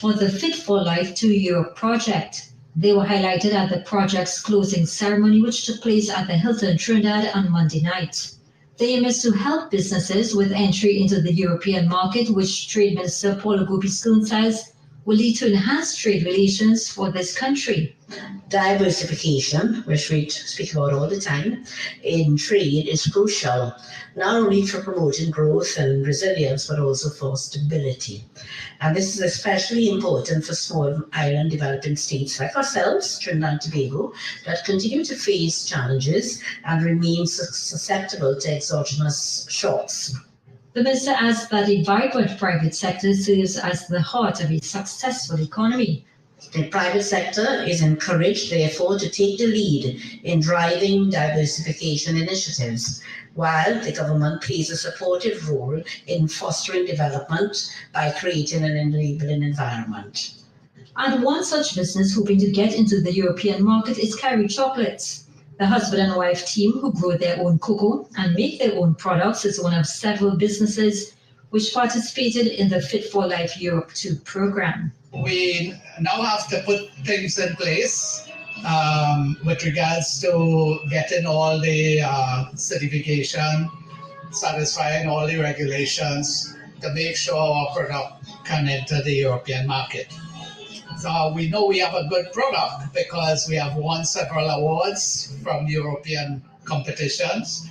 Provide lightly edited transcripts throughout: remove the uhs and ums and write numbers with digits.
for the Fit for Life 2 Europe project. They were highlighted at the project's closing ceremony, which took place at the Hilton Trinidad on Monday night. The aim is to help businesses with entry into the European market, which Trade Minister Paula Gopi-Skoon says will lead to enhanced trade relations for this country. Diversification, which we speak about all the time, in trade is crucial, not only for promoting growth and resilience, but also for stability. And this is especially important for small island developing states like ourselves, Trinidad and Tobago, that continue to face challenges and remain susceptible to exogenous shocks. The minister adds that a vibrant private sector serves as the heart of a successful economy. The private sector is encouraged, therefore, to take the lead in driving diversification initiatives, while the government plays a supportive role in fostering development by creating an enabling environment. And one such business hoping to get into the European market is Carry Chocolates. The husband and wife team who grow their own cocoa and make their own products is one of several businesses which participated in the Fit for Life Europe 2 program. We now have to put things in place with regards to getting all the certification, satisfying all the regulations to make sure our product can enter the European market. So we know we have a good product because we have won several awards from European competitions.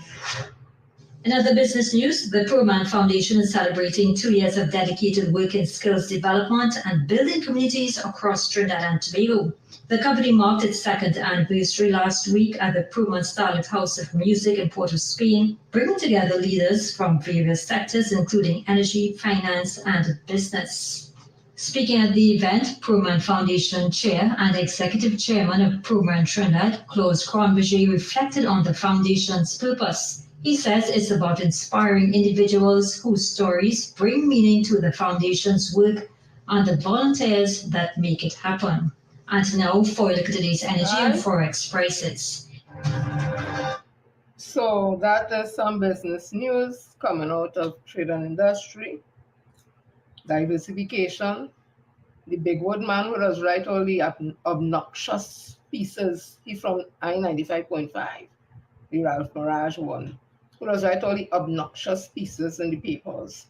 In other business news, the ProMan Foundation is celebrating 2 years of dedicated work in skills development and building communities across Trinidad and Tobago. The company marked its second anniversary last week at the ProMan Starlet House of Music in Port of Spain, bringing together leaders from various sectors, including energy, finance, and business. Speaking at the event, ProMan Foundation Chair and Executive Chairman of ProMan Trinidad, Claude Cronberger, reflected on the foundation's purpose. He says it's about inspiring individuals whose stories bring meaning to the foundation's work and the volunteers that make it happen. And now for a look at today's energy and forex prices. So that is some business news coming out of trade and industry. Diversification. The big wood man who does write all the obnoxious pieces. He's from I-95.5, the Ralph Mirage one. Who does write all the obnoxious pieces in the papers.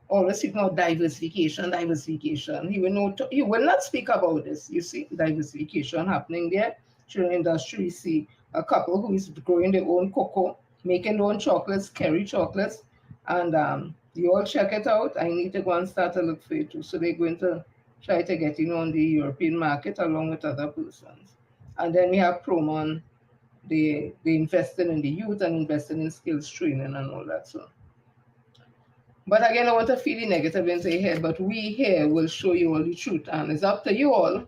Always speaking about diversification. He will not speak about this. You see, diversification happening there. Through the industry, we see a couple who is growing their own cocoa, making their own chocolates, Carry Chocolates, and you all check it out. I need to go and start to look for it too. So they're going to try to get in on the European market along with other persons. And then we have ProMan. They invested in the youth and invested in skills training and all that. So, but again, I want to feel the negative and say here, but we here will show you all the truth, and it's up to you all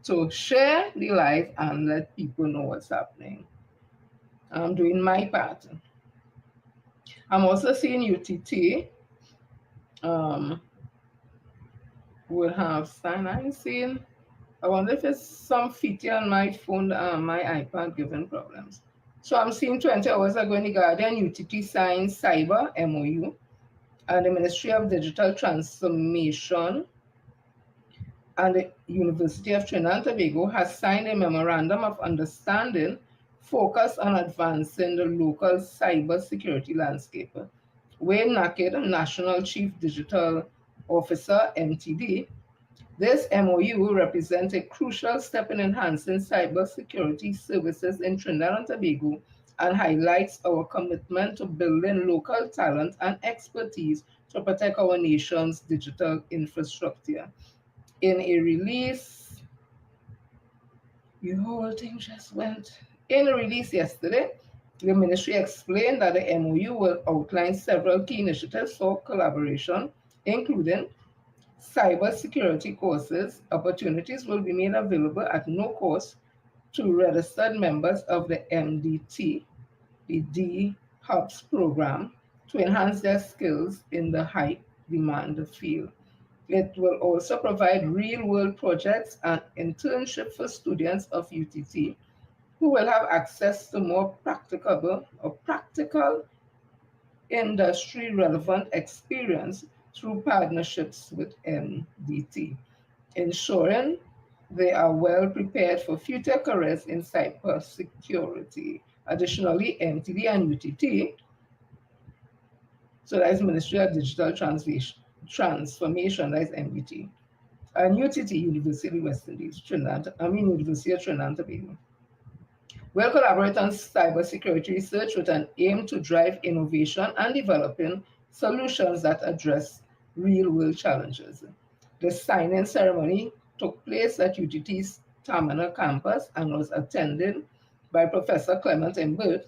to share the life and let people know what's happening. I'm doing my part. I'm also seeing UTT. We'll have sign. I'm seeing. I wonder if it's some feature on my phone, my iPad giving problems. So I'm seeing 20 hours ago in the Guardian, UTT signed Cyber MOU, and the Ministry of Digital Transformation and the University of Trinidad and Tobago has signed a memorandum of understanding focused on advancing the local cyber security landscape. Wayne Naked, National Chief Digital Officer, MTD, this MOU represents a crucial step in enhancing cybersecurity services in Trinidad and Tobago and highlights our commitment to building local talent and expertise to protect our nation's digital infrastructure. In a release, the whole thing just went. In a release yesterday, the ministry explained that the MOU will outline several key initiatives for collaboration, including cybersecurity courses. Opportunities will be made available at no cost to registered members of the MDT, the D Hubs program, to enhance their skills in the high demand field. It will also provide real-world projects and internship for students of UTT who will have access to more practical industry-relevant experience through partnerships with MDT. ensuring they are well prepared for future careers in cybersecurity. Additionally, MTD and UTT, so that is Ministry of Digital Transformation, that is MDT, and UTT, University of West Indies, University of Trinidad and Tobago, will collaborate on cybersecurity research with an aim to drive innovation and developing solutions that address real-world challenges. The sign-in ceremony took place at UTT's Tamana campus and was attended by Professor Clement Mbert,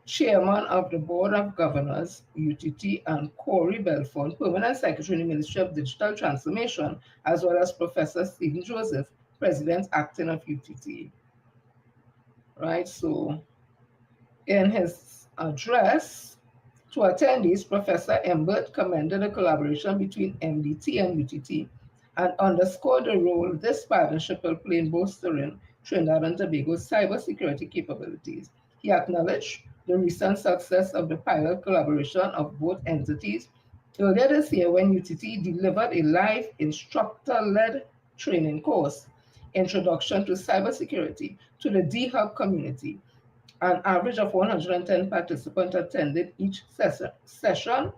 Chairman of the Board of Governors, UTT, and Corey Belfont, Permanent Secretary in the Ministry of Digital Transformation, as well as Professor Stephen Joseph, President Acting of UTT. Right, so in his address to attendees, Professor Mbert commended the collaboration between MDT and UTT and underscored the role this partnership will play in bolstering Trinidad and Tobago's cybersecurity capabilities. He acknowledged the recent success of the pilot collaboration of both entities earlier this year when UTT delivered a live instructor-led training course, Introduction to Cybersecurity, to the D-Hub community. An average of 110 participants attended each session,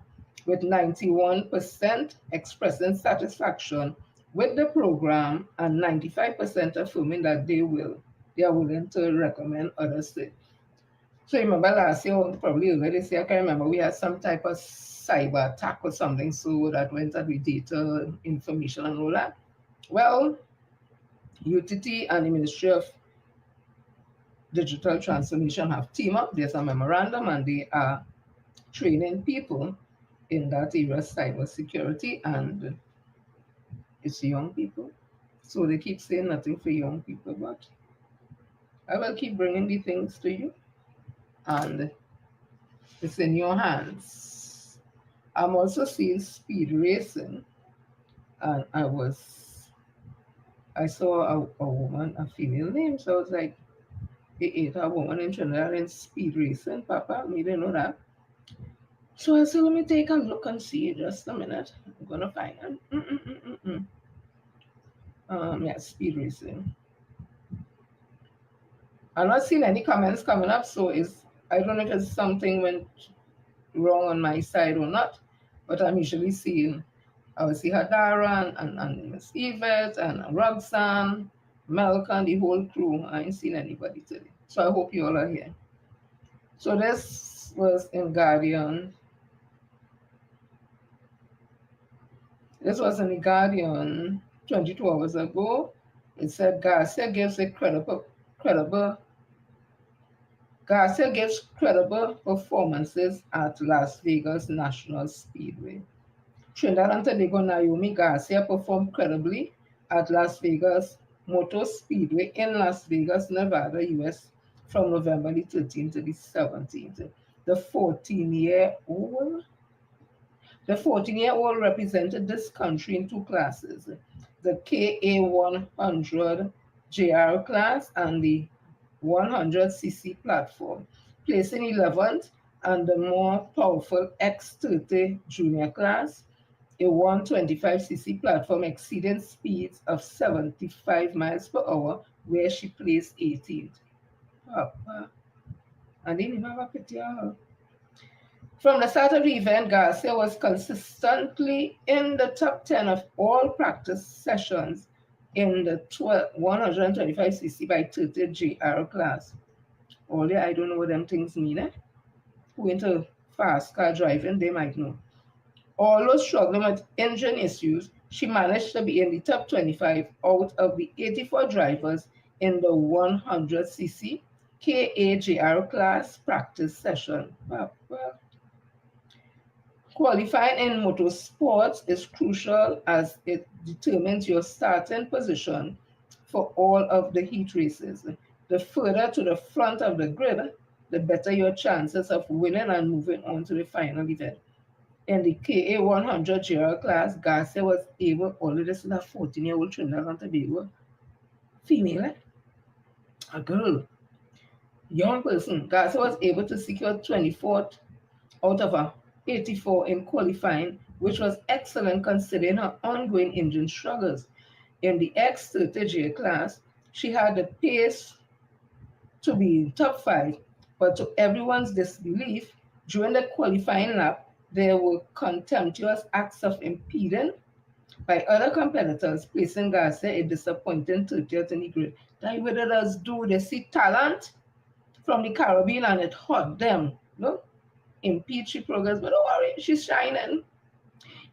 with 91% expressing satisfaction with the program and 95% affirming that they are willing to recommend others to. So remember last year, probably earlier this year, I can't remember, we had some type of cyber attack or something, so that went out with data, information and all that. Well, UTT and the Ministry of Digital Transformation have teamed up. There's a memorandum and they are training people in that area of cybersecurity, and it's young people. So they keep saying nothing for young people, but I will keep bringing the things to you, and it's in your hands. I'm also seeing speed racing, and I saw a woman, a female name, so I was like, they ate a woman in Trinidad in speed racing, Papa, me didn't know that. So I said, let me take a look and see, just a minute. I'm gonna find it. Yeah, speed racing. I'm not seeing any comments coming up, so I don't know if it's something went wrong on my side or not, but I'm usually seeing, I will see Hadara and Miss Yvette and Roxanne, Malcolm, the whole crew. I ain't seen anybody today. So I hope you all are here. So this was in Guardian. This was in the Guardian 22 hours ago. It said Garcia gives credible performances at Las Vegas National Speedway. Trinidad and Tobago Naomi Garcia performed credibly at Las Vegas Motor Speedway in Las Vegas, Nevada, US, from November the 13th to the 17th. The 14-year-old represented this country in two classes, the KA100 JR class and the 100cc platform, placing 11th, and the more powerful X30 junior class, a 125cc platform exceeding speeds of 75 miles per hour, where she placed 18th. Papa. I didn't even have a picture of her. From the start of the event, Garcia was consistently in the top 10 of all practice sessions in the 125cc by 30 JR class. Only I don't know what them things mean. Who into fast car driving, they might know. Although struggling with engine issues, she managed to be in the top 25 out of the 84 drivers in the 100cc KAJR class practice session. Well, qualifying in motorsports is crucial as it determines your starting position for all of the heat races. The further to the front of the grid, the better your chances of winning and moving on to the final event. In the KA100 JR class, Garcia was able, only this is a 14-year-old Trinidad and Tobago female, a girl, young person. Garcia was able to secure 24th out of a 84 in qualifying, which was excellent considering her ongoing engine struggles. In the X30J class, she had the pace to be top 5, but to everyone's disbelief, during the qualifying lap, there were contemptuous acts of impeding by other competitors, placing Garcia a disappointing 30th in the grid. That's what it does do. They see talent from the Caribbean and it hurt them. No? Impede she progress, but don't worry, she's shining.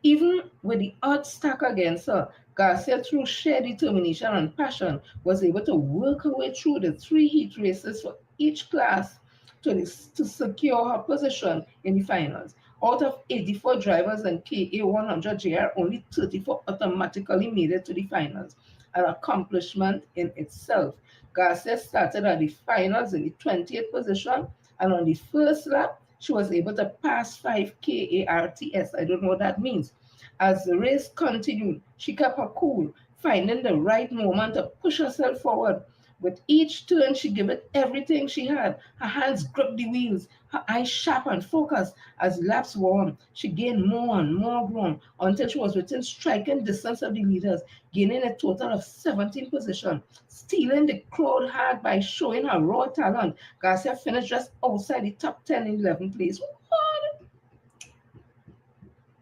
Even with the odds stacked against her, Garcia, through sheer determination and passion, was able to work her way through the 3 heat races for each class to secure her position in the finals. Out of 84 drivers in KA100 JR, only 34 automatically made it to the finals, an accomplishment in itself. Garcia started at the finals in the 20th position, and on the first lap, she was able to pass 5 KARTS. I don't know what that means. As the race continued, she kept her cool, finding the right moment to push herself forward. With each turn, she gave it everything she had. Her hands gripped the wheels, her eyes sharp and focused. As laps wore on, she gained more and more ground until she was within striking distance of the leaders, gaining a total of 17 positions. Stealing the crowd hard by showing her raw talent, Garcia finished just outside the top 10 in 11th place.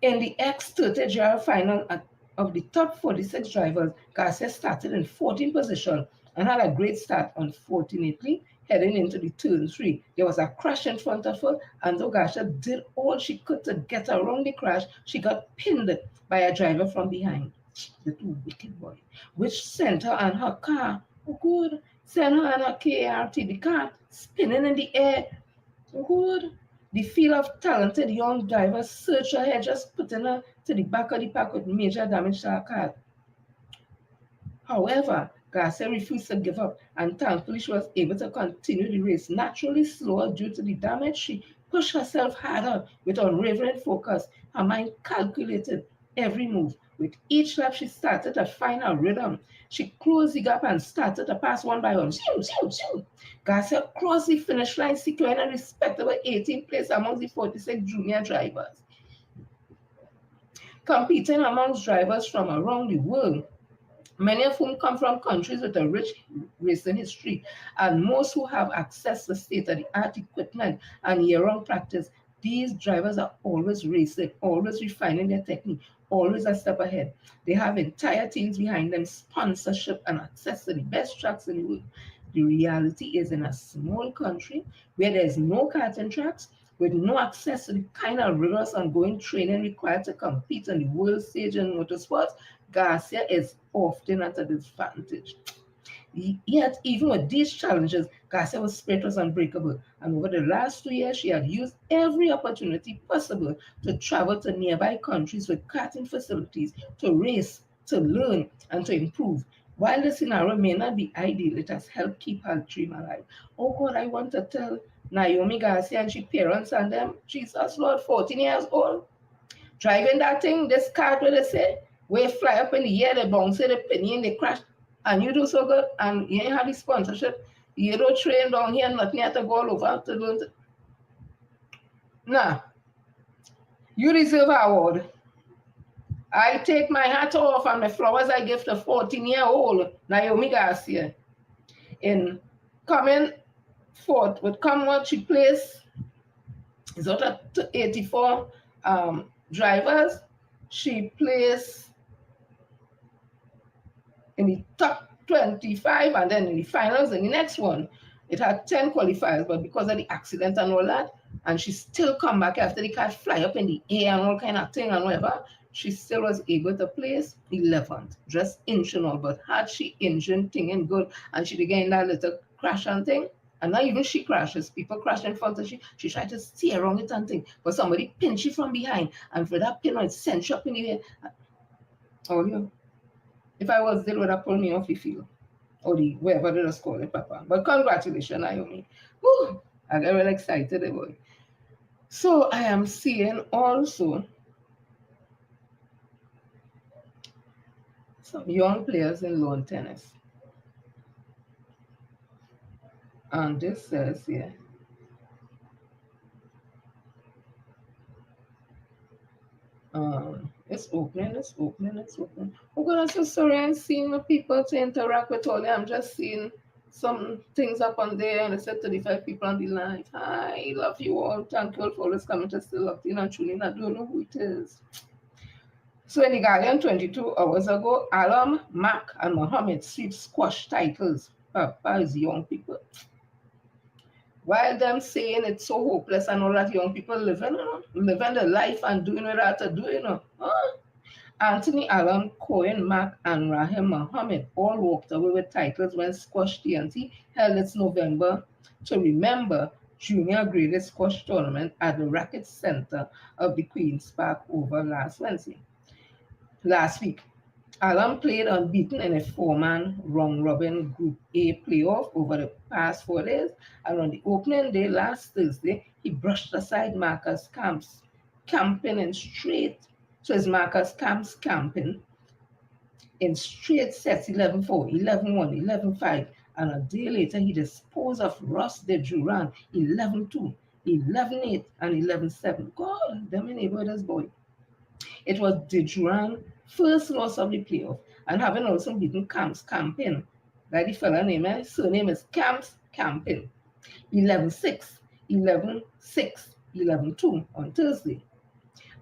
In the X30 final of the top 46 drivers, Garcia started in 14th position and had a great start. Unfortunately, heading into the turn 3, there was a crash in front of her, and though Garcia did all she could to get around the crash, she got pinned by a driver from behind. The two wicked boy, which sent her and her car, oh good, sent her and her KRT, the car, spinning in the air. Oh good. The field of talented young drivers searched ahead, just putting her to the back of the pack with major damage to her car. However, Garcia refused to give up, and thankfully she was able to continue the race. Naturally slower due to the damage, she pushed herself harder with unwavering focus. Her mind calculated every move. With each lap, she started to find her rhythm. She closed the gap and started to pass one by one. Garcia crossed the finish line, securing a respectable 18th place amongst the 46 junior drivers. Competing amongst drivers from around the world, many of whom come from countries with a rich racing history, and most who have access to state-of-the-art equipment and year-round practice. These drivers are always racing, always refining their technique, always a step ahead. They have entire teams behind them, sponsorship, and access to the best tracks in the world. The reality is, in a small country where there's no karting tracks, with no access to the kind of rigorous ongoing training required to compete on the world stage in motorsports, Garcia is often at a disadvantage. Yet, even with these challenges, Garcia's spirit was unbreakable, and over the last 2 years, she had used every opportunity possible to travel to nearby countries with karting facilities, to race, to learn, and to improve. While the scenario may not be ideal, it has helped keep her dream alive. Oh God, I want to tell Naomi Garcia and she parents and them, Jesus Lord, 14 years old, driving that thing, this car, where they say, we fly up in the air, they bounce it, they penny, they crash, and you do so good, and you ain't have the sponsorship, you don't train down here, nothing you have to go all over to learn. Nah, you deserve an award. I take my hat off and the flowers I give to 14-year-old Naomi Garcia. In coming forth with come what she placed is out of 84 drivers. She placed in the top 25 and then in the finals in the next one. It had 10 qualifiers, but because of the accident and all that, and she still come back after the car fly up in the air and all kind of thing and whatever, she still was able to place 11th, just inching all. But had she injured thing and good, and she began that little crash and thing, and not even she crashes, people crash in front of she tried to steer around it and thing, but somebody pinched you from behind, and for that pin, it sent you up in the air. Oh, you. If I was there, would have pulled me off the field. Or the whatever they just call it, Papa. But congratulations, Naomi. Woo! I get really excited about it. So I am seeing also some young players in lawn tennis. And this says here, It's opening, it's opening, it's opening. Oh God, I'm so sorry. I'm seeing the people to interact with all. I'm just seeing some things up on there, and it said 35 people on the live. Hi, love you all. Thank you all for always coming to still locked in and tuning. I don't know who it is. So in the Guardian 22 hours ago, Alam, Mac, and Mohammed sweep squash titles by young people. While them saying it's so hopeless and all that young people living their life and doing what they have to do, Anthony Allen, Cohen Mack, and Rahim Mohammed all walked away with titles when Squash TNT held its November to Remember Junior Graded Squash Tournament at the Racket Center of the Queen's Park over last week. Allen played unbeaten in a four-man round-robin Group A playoff over the past 4 days, and on the opening day last Thursday, he brushed aside Marcus Camp's camping in straight. So it's Marcus Camp's camping in straight sets 11-4, 11-1, 11-5, and a day later he disposed of Ross de Duran 11-2, 11-8, and 11-7. God, them neighborhood is boy. It was de Duran's first loss of the playoff, and having also beaten Camp's camping. Like the fella name, his surname is Camp's camping. 11-6, 11-6, 11-2 on Thursday.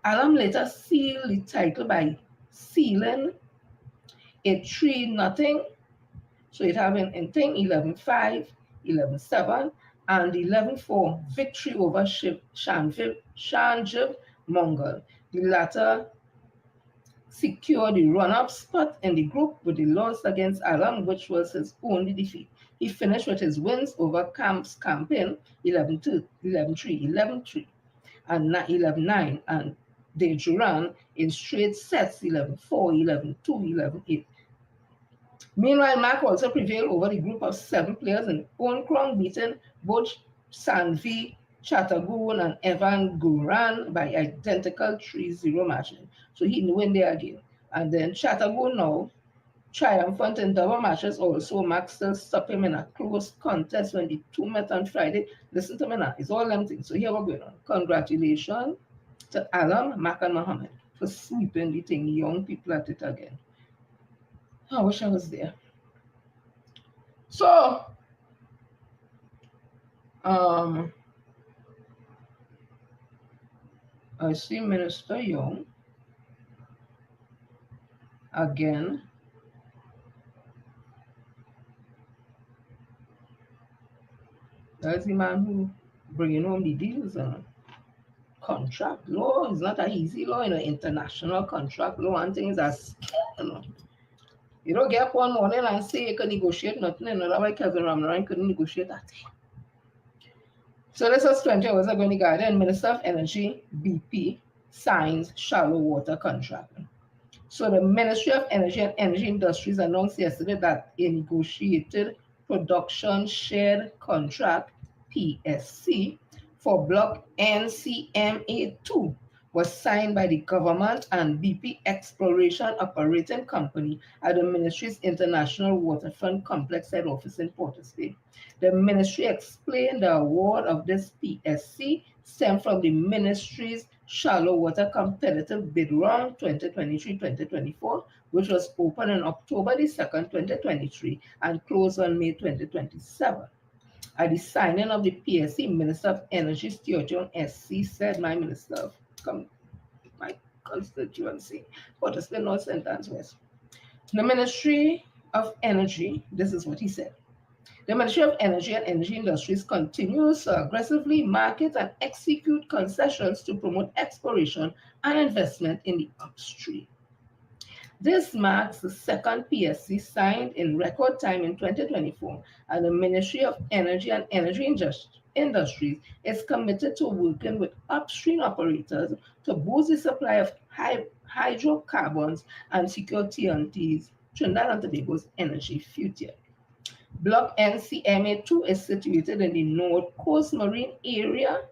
Alam later sealed the title by sealing it 3-0. So it having in thing 11-5, 11-7, and 11-4 victory over Shanjiv Mongol. The latter secured the run-up spot in the group with the loss against Alam, which was his only defeat. He finished with his wins over Camp's campaign 11-2, 11-3, 11-3, and 11-9, and de Duran in straight sets 11-4, 11-2, 11-8. Meanwhile, Mac also prevailed over the group of 7 players in own crown, beating both Sanvi Chattergoon and Evan Guran by identical 3-0 margin. So he win there again. And then Chattergoon now triumphant in double matches also. Max still stopped him in a close contest when the two met on Friday. Listen to me now, it's all them things. So here we're going on. Congratulations to Alam, Mac, and Mohammed for sweeping the thing. Young people at it again. I wish I was there. So, I see Minister Young again. That's the man who bringing home the deals. Contract law is not an easy law, international contract law and things are scary. You don't get up one morning and say you can negotiate nothing, and another way Kevin Ramnaran couldn't negotiate that thing. So this was 20 hours ago in the Guardian. Minister of Energy, BP, signs shallow water contract. So the Ministry of Energy and Energy Industries announced yesterday that a negotiated production shared contract, PSC, for Block NCMA2 was signed by the government and BP Exploration Operating Company at the Ministry's International Waterfront Complex head office in Port of Spain. The Ministry explained the award of this PSC stemmed from the Ministry's Shallow Water Competitive Bid Round 2023-2024, which was opened on October 2nd, 2023 and closed on May 2027. At the signing of the PSC, Minister of Energy Stuart John SC said, my Minister of my constituency, Port of Spain North Sentence West. The Ministry of Energy, this is what he said. The Ministry of Energy and Energy Industries continues to aggressively market and execute concessions to promote exploration and investment in the upstream. This marks the second PSC signed in record time in 2024, and the Ministry of Energy and Energy Industries is committed to working with upstream operators to boost the supply of hydrocarbons and secure TNT's, Trinidad and Tobago's energy future. Block NCMA2 is situated in the North Coast Marine Area,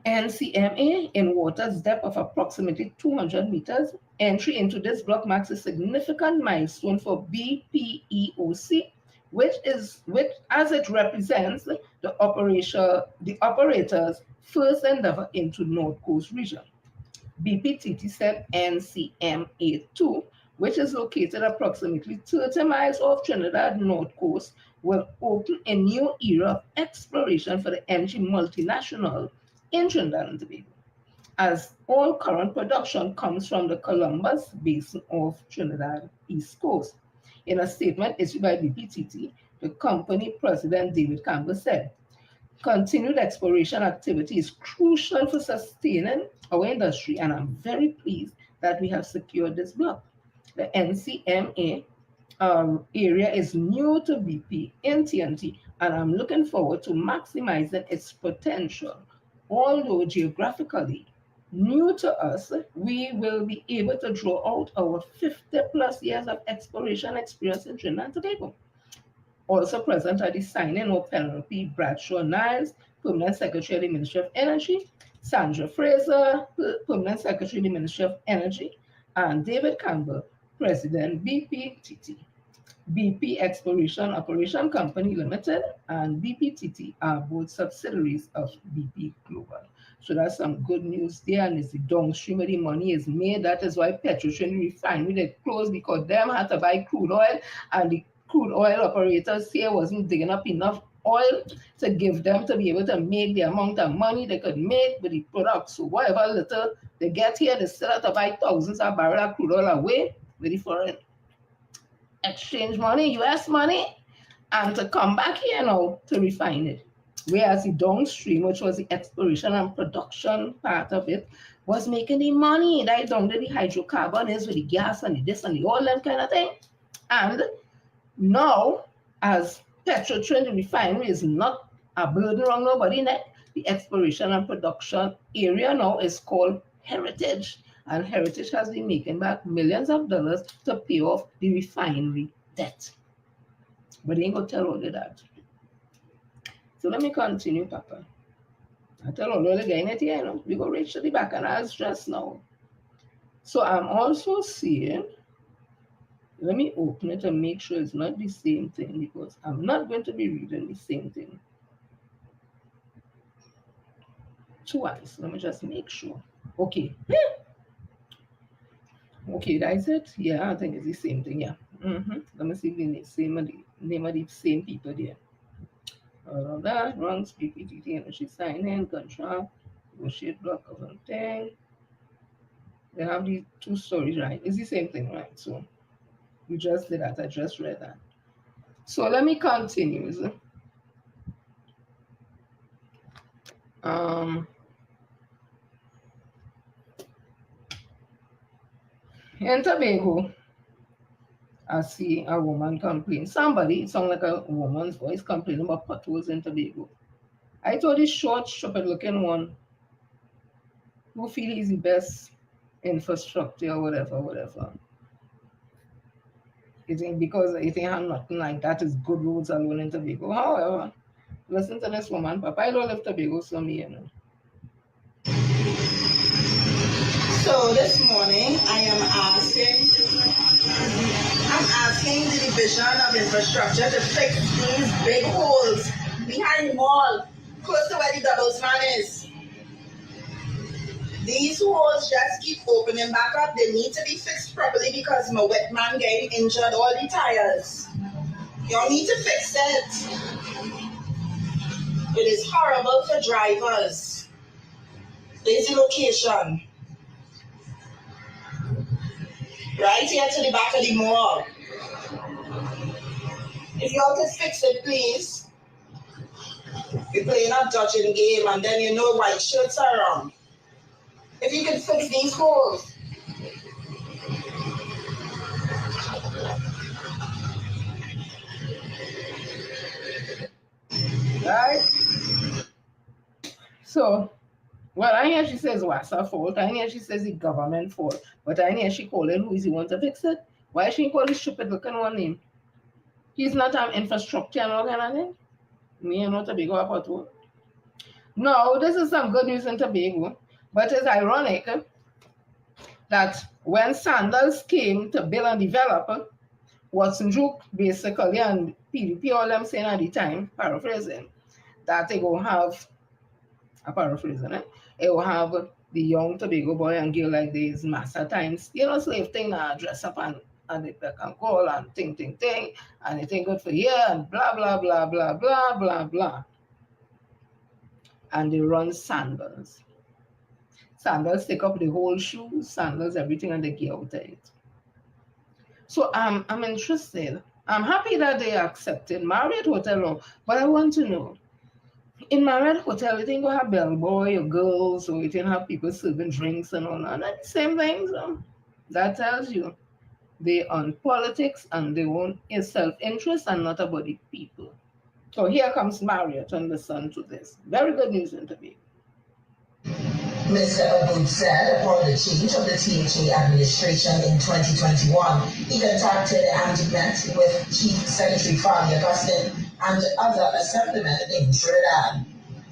NCMA, in waters depth of approximately 200 meters. Entry into this block marks a significant milestone for BPEOC, which as it represents the operator's first endeavor into North Coast region. BPTT said NCMA2, which is located approximately 30 miles off Trinidad North Coast, will open a new era of exploration for the energy multinational in Trinidad and Tobago, as all current production comes from the Columbus Basin of Trinidad East Coast. In a statement issued by BPTT, the company president David Campbell said, continued exploration activity is crucial for sustaining our industry, and I'm very pleased that we have secured this block. The NCMA area is new to BP in TNT, and I'm looking forward to maximizing its potential. Although geographically new to us, we will be able to draw out our 50 plus years of exploration experience in Trinidad and Tobago. Also present are the signing of Penelope Bradshaw Niles, Permanent Secretary of the Ministry of Energy, Sandra Fraser, Permanent Secretary of the Ministry of Energy, and David Campbell, President BPTT. BP Exploration Operation Company Limited and BPTT are both subsidiaries of BP Global. So that's some good news there, and it's the downstream where the money is made. That is why Petrotrin refinery they closed, because them had to buy crude oil, and the crude oil operators here wasn't digging up enough oil to give them to be able to make the amount of money they could make with the products. So whatever little they get here, they still have to buy thousands of barrels of crude oil away with the foreign exchange money, US money, and to come back here now to refine it. Whereas the downstream, which was the exploration and production part of it, was making the money right down to the hydrocarbon is with the gas and the this and the oil and kind of thing. And now, as Petrotrin, the refinery is not a burden on nobody neck, the exploration and production area now is called Heritage. And Heritage has been making back millions of dollars to pay off the refinery debt. But they ain't gonna tell all of that. So let me continue, Papa. I tell all of the guys here, you know, we go reach to the back and I'll stress now. So I'm also seeing, let me open it and make sure it's not the same thing, because I'm not going to be reading the same thing twice. Let me just make sure. Okay. Okay, that's it. Yeah, I think it's the same thing. Yeah. Let me see the name of the same people there. All of that, runs PPTT energy sign in, contract, negotiate block of thing. They have these two stories, right? It's the same thing, right? So you just did that. I just read that. So let me continue. In Tobago, I see a woman complain. Somebody, it sounds like a woman's voice, complaining about potholes in Tobago. I told this short, stupid looking one who feel he's the best infrastructure or whatever. You think because you think I'm nothing like that is good roads alone in Tobago. However, listen to this woman, Papa. I don't live Tobago, so me, you know. So this morning I am asking the Division of Infrastructure to fix these big holes behind the mall, close to where the doubles man is. These holes just keep opening back up. They need to be fixed properly because my wet man getting injured all the tires. Y'all need to fix it. It is horrible for drivers. There's the location. Right here to the back of the mall. If y'all could fix it, please. We're playing a dodging game and then you know white shirts are wrong. If you could fix these holes. Right? So, well, I hear she says what's her fault. I hear she says the government fault. But I hear she calling who is the one to fix it. Why she call this stupid looking one name? He's not an infrastructure and all kind of thing. Me and not Tobago about what? No, this is some good news in Tobago. But it's ironic that when Sandals came to build and develop, Watson Juke basically and PDP all them saying at the time, paraphrasing, that they go have, paraphrasing, it will have the young Tobago boy and girl like this massa times, you know, slave thing now, dress up and they can call and ting, and it ain't good for you, and blah, blah, blah, blah, blah, blah, blah. And they run sandals. Sandals take up the whole shoe, sandals, everything, and they get out of it. So I'm interested. I'm happy that they accepted Marriott Hotel, but I want to know, in Marriott Hotel, you think you have bellboy or girls, or you didn't have people serving drinks and all that. That's the same thing. So that tells you they on politics and they want self-interest and not about the people. So here comes Marriott and listen to this. Very good news interview. Mr. Aboud said upon the change of the THA administration in 2021, he contacted and met with Chief Secretary Fabi Augustine and other assemblymen in Trinidad.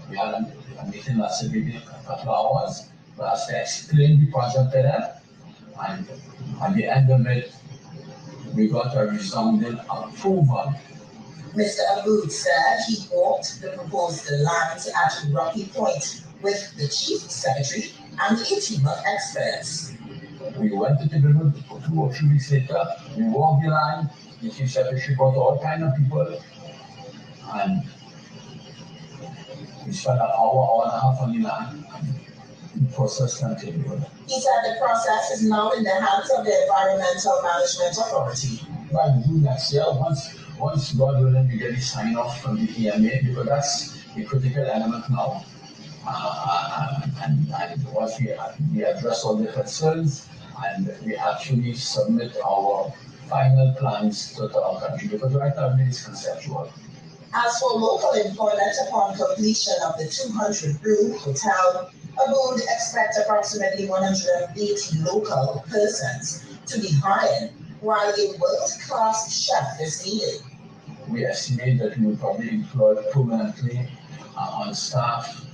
We had a meeting last week, a couple of hours, for us to explain the project to them, and at the end of it, we got a resounding approval. Mr. Aboud said he walked the proposed lands at Rocky Point with the Chief Secretary and a team of experts. We went to the river 2 or 3 weeks later, we walked the line, the Chief Secretary brought all kinds of people, and we spent an hour and a half on the land, and the process continued. He said the process is now in the hands of the Environmental Management Authority. By June next year, once God willing, we get the sign off from the EMA, because that's the critical element now. And once we address all the concerns and we actually submit our final plans to our country, because right now it is conceptual. As for local employment upon completion of the 200-room hotel, Aboud expects approximately 180 local persons to be hired, while a world-class chef is needed. We estimate that we will probably employ permanently on staff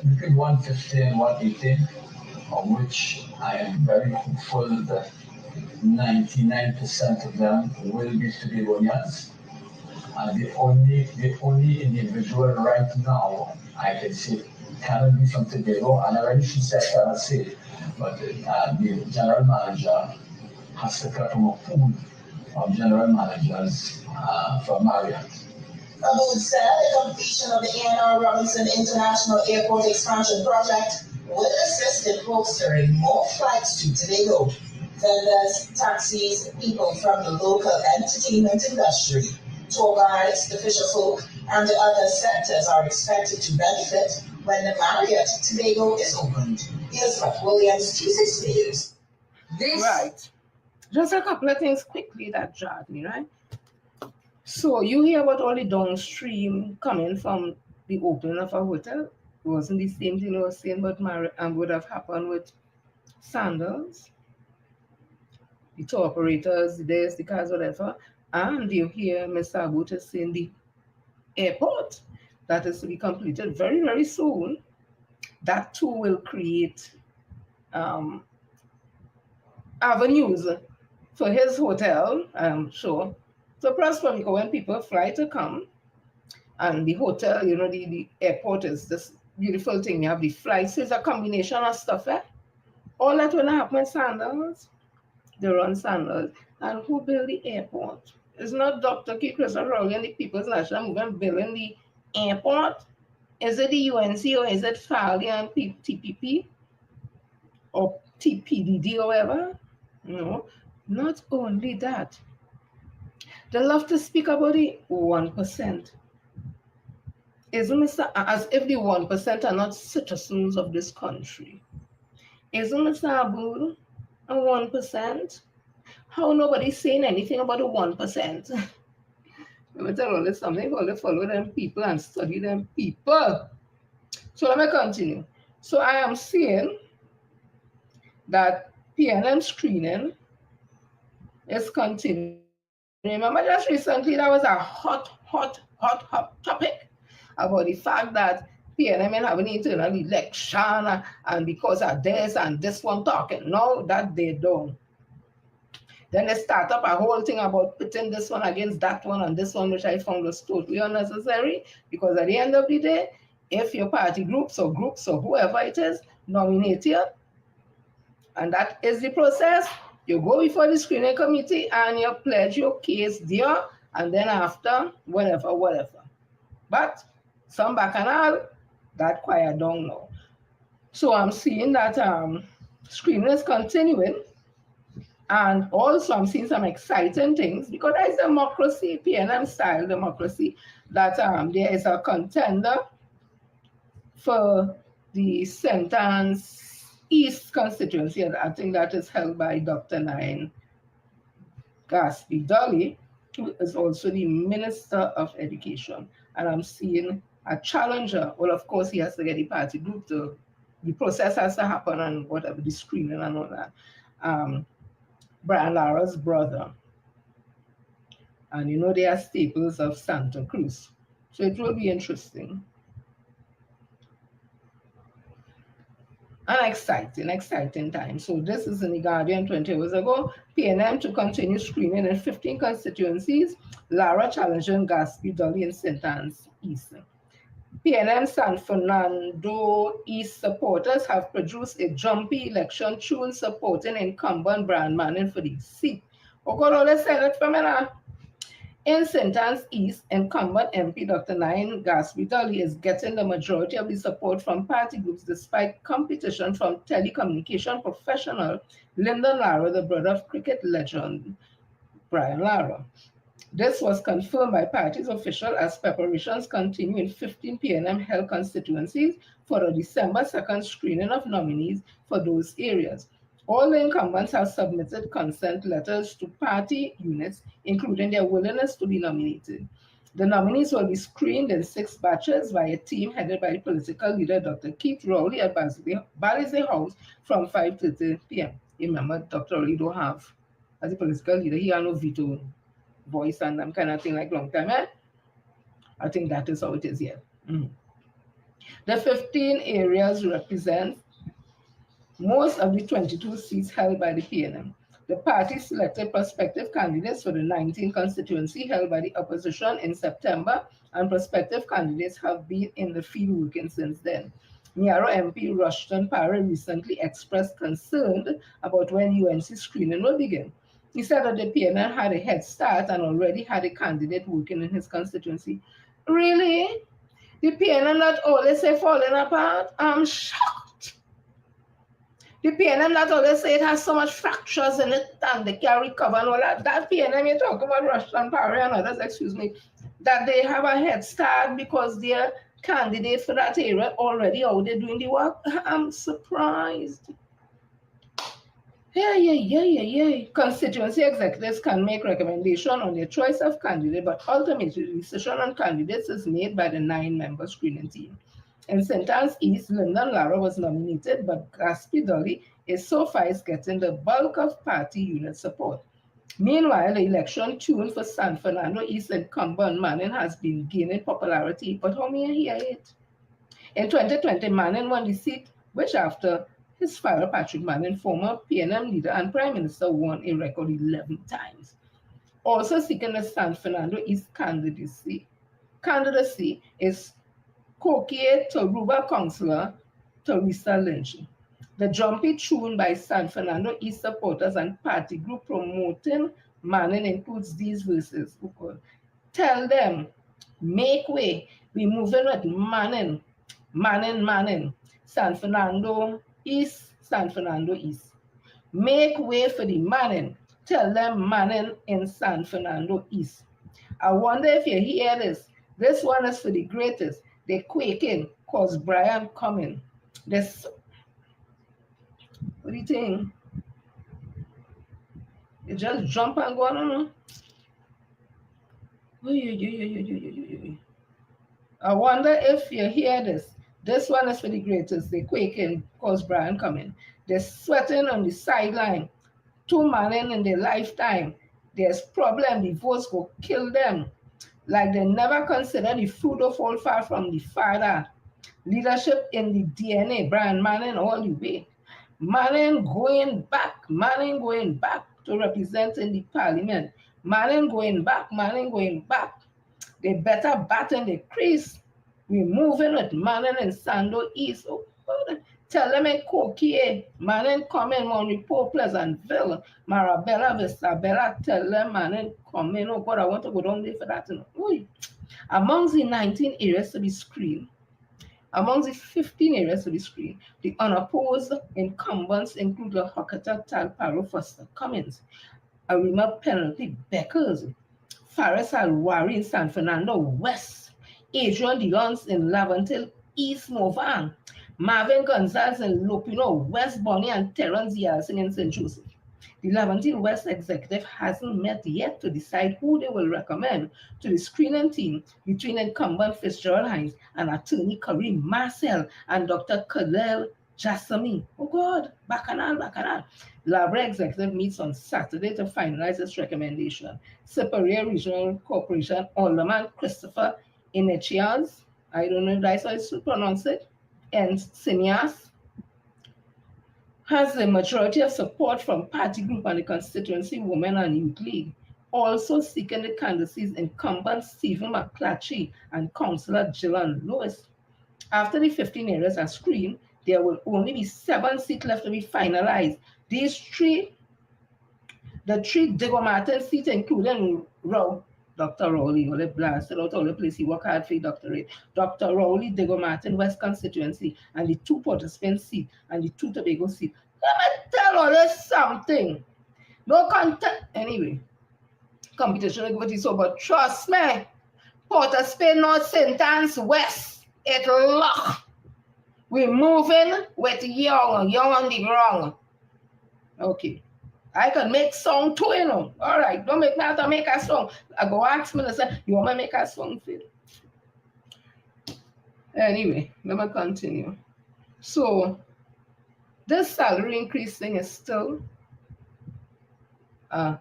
between 150 and 180, of which I am very hopeful that 99% of them will be Tobagonians. And the only individual right now I can say cannot be from Tobago, and I already she said cannot say, but the general manager has to come from a pool of general managers from Marriott. Aboud said the completion of the A&R Robinson International Airport Expansion Project will assist in bolstering more flights to Tobago. Vendors, taxis, people from the local entertainment industry, tour guides, the fisherfolk, and the other sectors are expected to benefit when the Marriott Tobago is opened. Here's Pat Williams, 26 News. Right. Just a couple of things quickly that jarred me, right? So you hear about all the downstream coming from the opening of a hotel. It wasn't the same thing I was saying about Marriott and would have happened with Sandals, the tour operators, the cars, whatever. And you hear Mr. Aboud saying the airport that is to be completed very, very soon. That too will create avenues for his hotel, I'm sure, to prosper, because when people fly to come, and the hotel, you know, the airport is this beautiful thing. You have the flights, it's a combination of stuff, eh? All that will happen in Sandals, they run Sandals. And who built the airport? It's not Dr. K. Christopher Rowley and the People's National Movement building the airport. Is it the UNC or is it FALI and TPP or TPDD or whatever? No, not only that. They love to speak about the 1%. Isn't it as if the 1% are not citizens of this country? Isn't Mr. Aboud a 1%? How nobody's saying anything about the 1%? Let me tell you something, you got to follow them people and study them people. So let me continue. So I am saying that PNM screening is continuing. Remember just recently there was a hot topic about the fact that PNM and having internal election and because of this and this one talking. No, that they don't. Then they start up a whole thing about putting this one against that one and this one, which I found was totally unnecessary, because at the end of the day, if your party groups or whoever it is nominate you, and that is the process, you go before the screening committee and you pledge your case there, and then after, whatever. But some bacchanal, that quiet down now. So I'm seeing that screening is continuing. And also I'm seeing some exciting things because there is democracy, PNM style democracy, that there is a contender for the Sentence East constituency. I think that is held by Dr. Nine Gaspy Dolly, who is also the Minister of Education. And I'm seeing a challenger. Well, of course, he has to get the party group to, the process has to happen and whatever, the screening and all that. Brian Lara's brother. And you know, they are staples of Santa Cruz. So it will be interesting. An exciting time. So this is in the Guardian 20 hours ago. PNM to continue screening in 15 constituencies. Lara challenging Gaspy Dolly in St. Anne's East. PNM San Fernando East supporters have produced a jumpy election tune supporting incumbent Brian Manning for the seat. Okoro Senate Femina. In St. Anne's East, incumbent MP Dr. Nine Gaspy Dolly is getting the majority of the support from party groups despite competition from telecommunication professional Lyndon Lara, the brother of cricket legend Brian Lara. This was confirmed by party's official as preparations continue in 15 PNM held constituencies for a December 2nd screening of nominees for those areas. All the incumbents have submitted consent letters to party units, including their willingness to be nominated. The nominees will be screened in 6 batches by a team headed by political leader Dr. Keith Rowley at Balize House from 5:30 p.m. Remember, Dr. Rowley don't have, as a political leader, he has no veto voice and that kind of thing like long time. I think that is how it is here. The 15 areas represent most of the 22 seats held by the PNM. The party selected prospective candidates for the 19 constituency held by the opposition in September, and prospective candidates have been in the field working since then. Niaro MP Rushton Parry recently expressed concern about when UNC screening will begin. He said that the PNM had a head start and already had a candidate working in his constituency. Really? The PNM not always say falling apart? I'm shocked. The PNM not always say it has so much fractures in it and they can't recover and all that. That PNM you're talking about, Rushton Parry and others, excuse me, that they have a head start because their candidate for that area already out there doing the work. I'm surprised. Yeah. Constituency executives can make recommendation on their choice of candidate, but ultimately the decision on candidates is made by the 9-member screening team. In St. Anne's East, Lyndon Lara was nominated, but Gaspy Dolly is so far getting the bulk of party unit support. Meanwhile, the election tune for San Fernando East incumbent Manning has been gaining popularity, but how may I hear it? In 2020, Manning won the seat, which after his father, Patrick Manning, former PNM leader and Prime Minister, won a record 11 times. Also seeking the San Fernando East candidacy is Kokie Toruba councillor Teresa Lynch. The jumpy tune by San Fernando East supporters and party group promoting Manning includes these verses. Tell them, make way, we moving with Manning. San Fernando East. Make way for the Manning. Tell them Manning in San Fernando East. I wonder if you hear this. This one is for the greatest. They're quaking because Brian coming. This, what do you think? You just jump and go on. I wonder if you hear this. This one is for the greatest. They're quaking because Brian coming. They're sweating on the sideline. 2 Manning in their lifetime. There's problem. The votes go kill them. Like they never consider the fruit of all far from the father. Leadership in the DNA. Brian Manning all the way. Manning going back to represent in the parliament. Manning going back. They better bat in the crease We're moving with Manon and Sando East. Oh, God. Tell them in Coquille, Manon come in, Port Pleasantville, Marabella, Vistabella, tell them Manon come in. Oh, God, I want to go down there for that. You know. Amongst the 19 areas to be screened, among the 15 areas to be screened, the unopposed incumbents include the Hocata, Talparo, Foster, Cummins, Arima, Penalty, Beckers, Faris Alwari in San Fernando West, Adrian Dion's in Lavantil, East Movan, Marvin Gonzalez in Lopino, West Bonnie, and Terrence Yalsing in St. Joseph. The Lavantil West executive hasn't met yet to decide who they will recommend to the screening team between incumbent Fitzgerald Hines and attorney Kareem Marcel and Dr. Khalil Jassamine. Oh God, Bacanal. Labra executive meets on Saturday to finalize its recommendation. Superior Regional Corporation Alderman Christopher Inechias, I don't know if that's how to pronounce it, and Sinias, has the majority of support from party group and the constituency Women and Youth League, also seeking the candidacies incumbent Stephen McClatchy and Councillor Gillan Lewis. After the 15 areas are screened, there will only be 7 seats left to be finalized. These three, the 3 Diego Martin seats, including Dr. Rowley, who blasted out all the place, he worked hard for the doctorate. Dr. Rowley, Diego Martin, West Constituency, and the 2 Port au Prince seat, and the 2 Tobago seat. Let me tell all this something. No content. Anyway, competition activity, so, but trust me, Port au Prince, North St. Anne's West, it lock. We're moving with young on the ground. Okay. I can make song too, you know. All right, don't make me have to make a song. I go ask me and say, you want me to make a song for you? Anyway, let me continue. So, this salary increase thing is still a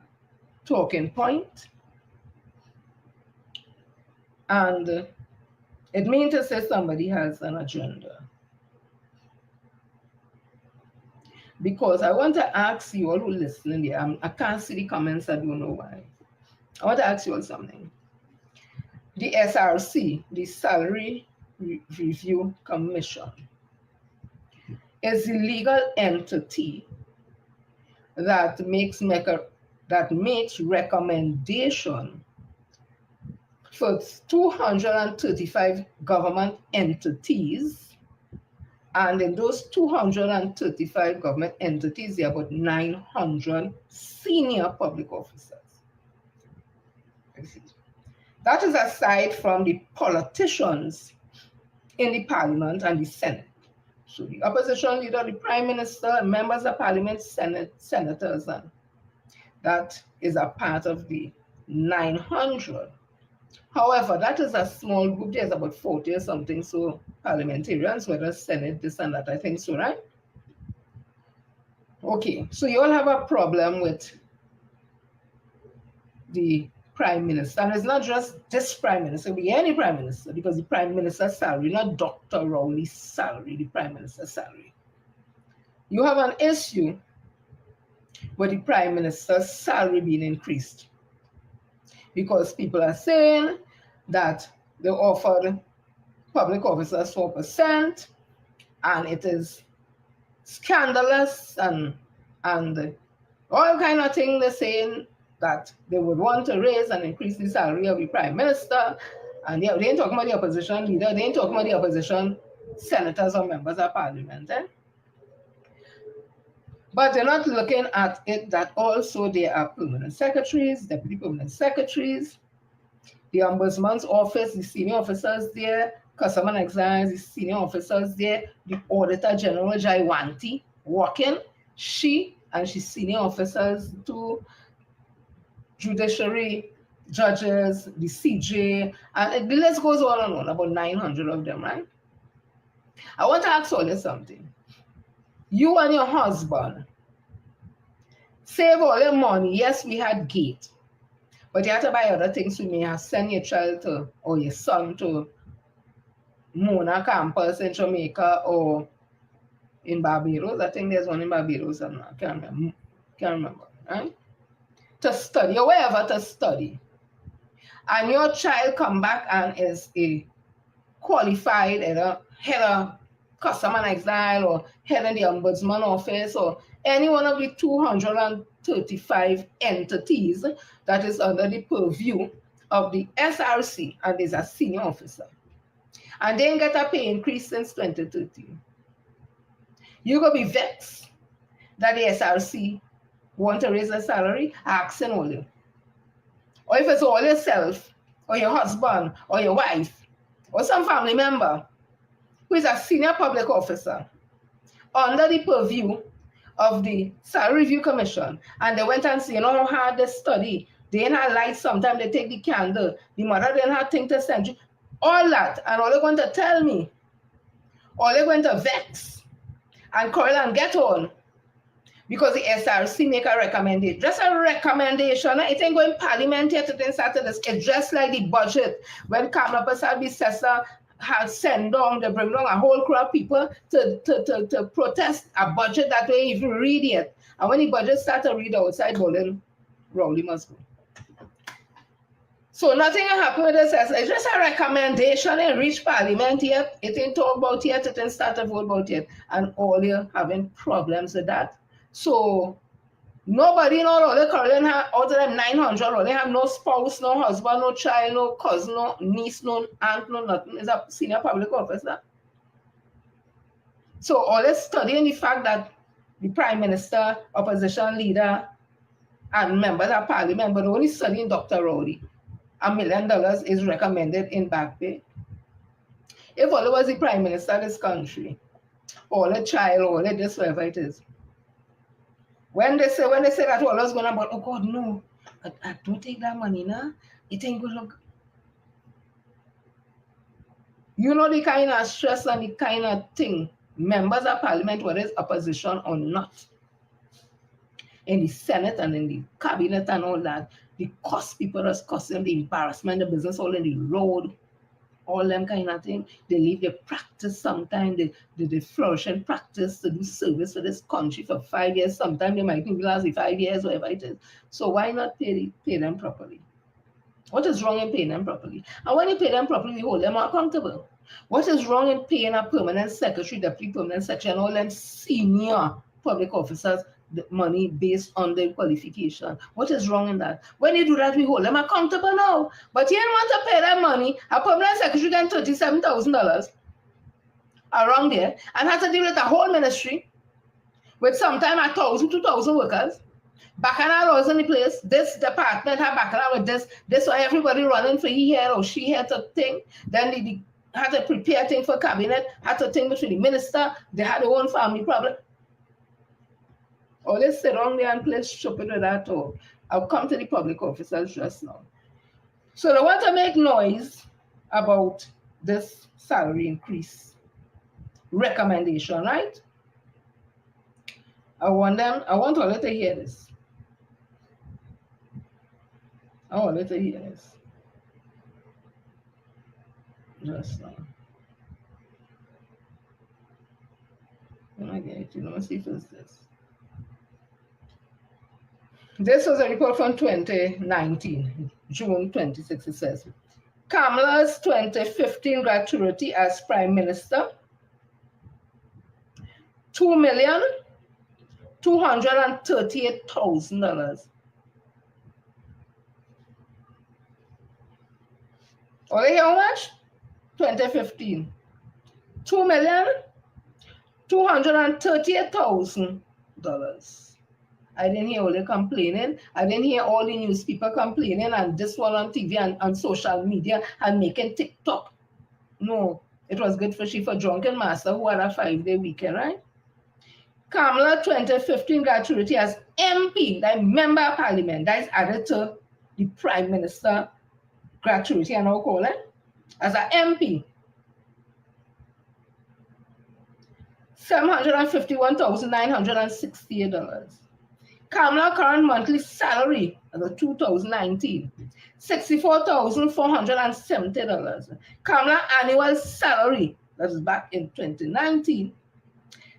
talking point. And it means to say somebody has an agenda. Because I want to ask you all who are listening here, I can't see the comments, I don't know why. I want to ask you all something. The SRC, the Salary Review Commission, is the legal entity that makes recommendation for 235 government entities. And in those 235 government entities, there are about 900 senior public officers. That is aside from the politicians in the parliament and the Senate. So the opposition leader, the prime minister, members of parliament, senators, and that is a part of the 900. However, that is a small group. There's about 40 or something, so parliamentarians, whether Senate, this and that, I think so, right? Okay, so you all have a problem with the prime minister. And it's not just this prime minister, it will be any prime minister, because the prime minister's salary, not Dr. Rowley's salary, the prime minister's salary. You have an issue with the prime minister's salary being increased, because people are saying that they offered public officers 4%, and it is scandalous and all kind of things. They're saying that they would want to raise and increase the salary of the prime minister, and they ain't talking about the opposition leader, they ain't talking about the opposition senators or members of parliament. But they're not looking at it that also there are permanent secretaries, deputy permanent secretaries, the ombudsman's office, the senior officers there, customer excise, the senior officers there, the auditor general Jaiwanti working, she and she's senior officers to judiciary, judges, the CJ, and the list goes on and on, about 900 of them, right? I want to ask all you something. You and your husband save all your money. Yes, we had gate, but you have to buy other things. You may have send your child to, or your son to Mona campus in Jamaica or in Barbados. I think there's one in Barbados. I can't remember. Right? To study or wherever to study. And your child come back and is a qualified, either head of customer and exile or head of the ombudsman office or any one of the 235 entities that is under the purview of the SRC and is a senior officer. And then get a pay increase since 2013. You're going to be vexed that the SRC want to raise the salary, asking all you. Or if it's all yourself, or your husband, or your wife, or some family member who is a senior public officer under the purview of the Salary Review Commission, and they went and see, how hard they study. They didn't have lights, sometimes they take the candle. The mother didn't have things to send you. All that, and all they're going to tell me, all they're going to vex and quarrel and get on because the SRC make a recommendation. Just a recommendation. It ain't going parliament yet. It ain't started. It's just like the budget. When Kamala Prasad Bissessa had sent down, they bring down a whole crowd of people to protest a budget that they even read yet. And when the budget started to read outside, Bolin, Rowley must go. So nothing happened with this. It's just a recommendation. It reached parliament yet. It ain't talk about yet. It ain't start to vote about yet. And all you having problems with that. So nobody, all the current out of them 900, all they have no spouse, no husband, no child, no cousin, no niece, no aunt, no nothing. Is a senior public officer. So all they studying the fact that the prime minister, opposition leader, and members of parliament, but only studying Dr. Rowley. $1 million is recommended in back pay. If all was the prime minister of this country, or a child, or this, whatever it is, when they say that all was going about, oh God, no, I don't take that money now. It ain't good look. You know the kind of stress and the kind of thing members of parliament, whether it's opposition or not, in the Senate and in the cabinet and all that, the cost people are costing, the embarrassment, the business all in the road, all them kind of thing. They leave their practice sometimes, they flourish in practice to do service for this country for 5 years. Sometimes they might even last 5 years, whatever it is. So why not pay them properly? What is wrong in paying them properly? And when you pay them properly, you hold them accountable. What is wrong in paying a permanent secretary, deputy permanent secretary, and all them senior public officers the money based on their qualification? What is wrong in that? When you do that, we hold them accountable now. But you don't want to pay them money. A permanent secretary getting $37,000 around there and has to deal with a whole ministry with sometimes 1,000, 2,000 workers. Bacchanal laws in the place. This department have bacchanal with this. This why everybody running for he here or she here to think. Then they had to prepare things for cabinet, had to think between the minister. They had their own family problem. Or let's sit down there and play stupid with that all. I'll come to the public officers just now. So they want to make noise about this salary increase recommendation, right? I want all to hear this. I want to hear this. Just now. When I get it, let me see if it's this. This was a report from 2019, June 26, it says. Kamala's 2015 gratuity as Prime Minister, $2,238,000. Only how much? 2015. $2,238,000. I didn't hear all the complaining. I didn't hear all the news people complaining and this one on TV and social media and making TikTok. No, it was good for she for drunken master who had a 5-day weekend, right? Kamala 2015 gratuity as MP, that member of parliament, that is added to the prime minister gratuity, and I'll call it, as an MP. $751,968. Kamala current monthly salary as of 2019, $64,470. Kamala annual salary, that is back in 2019.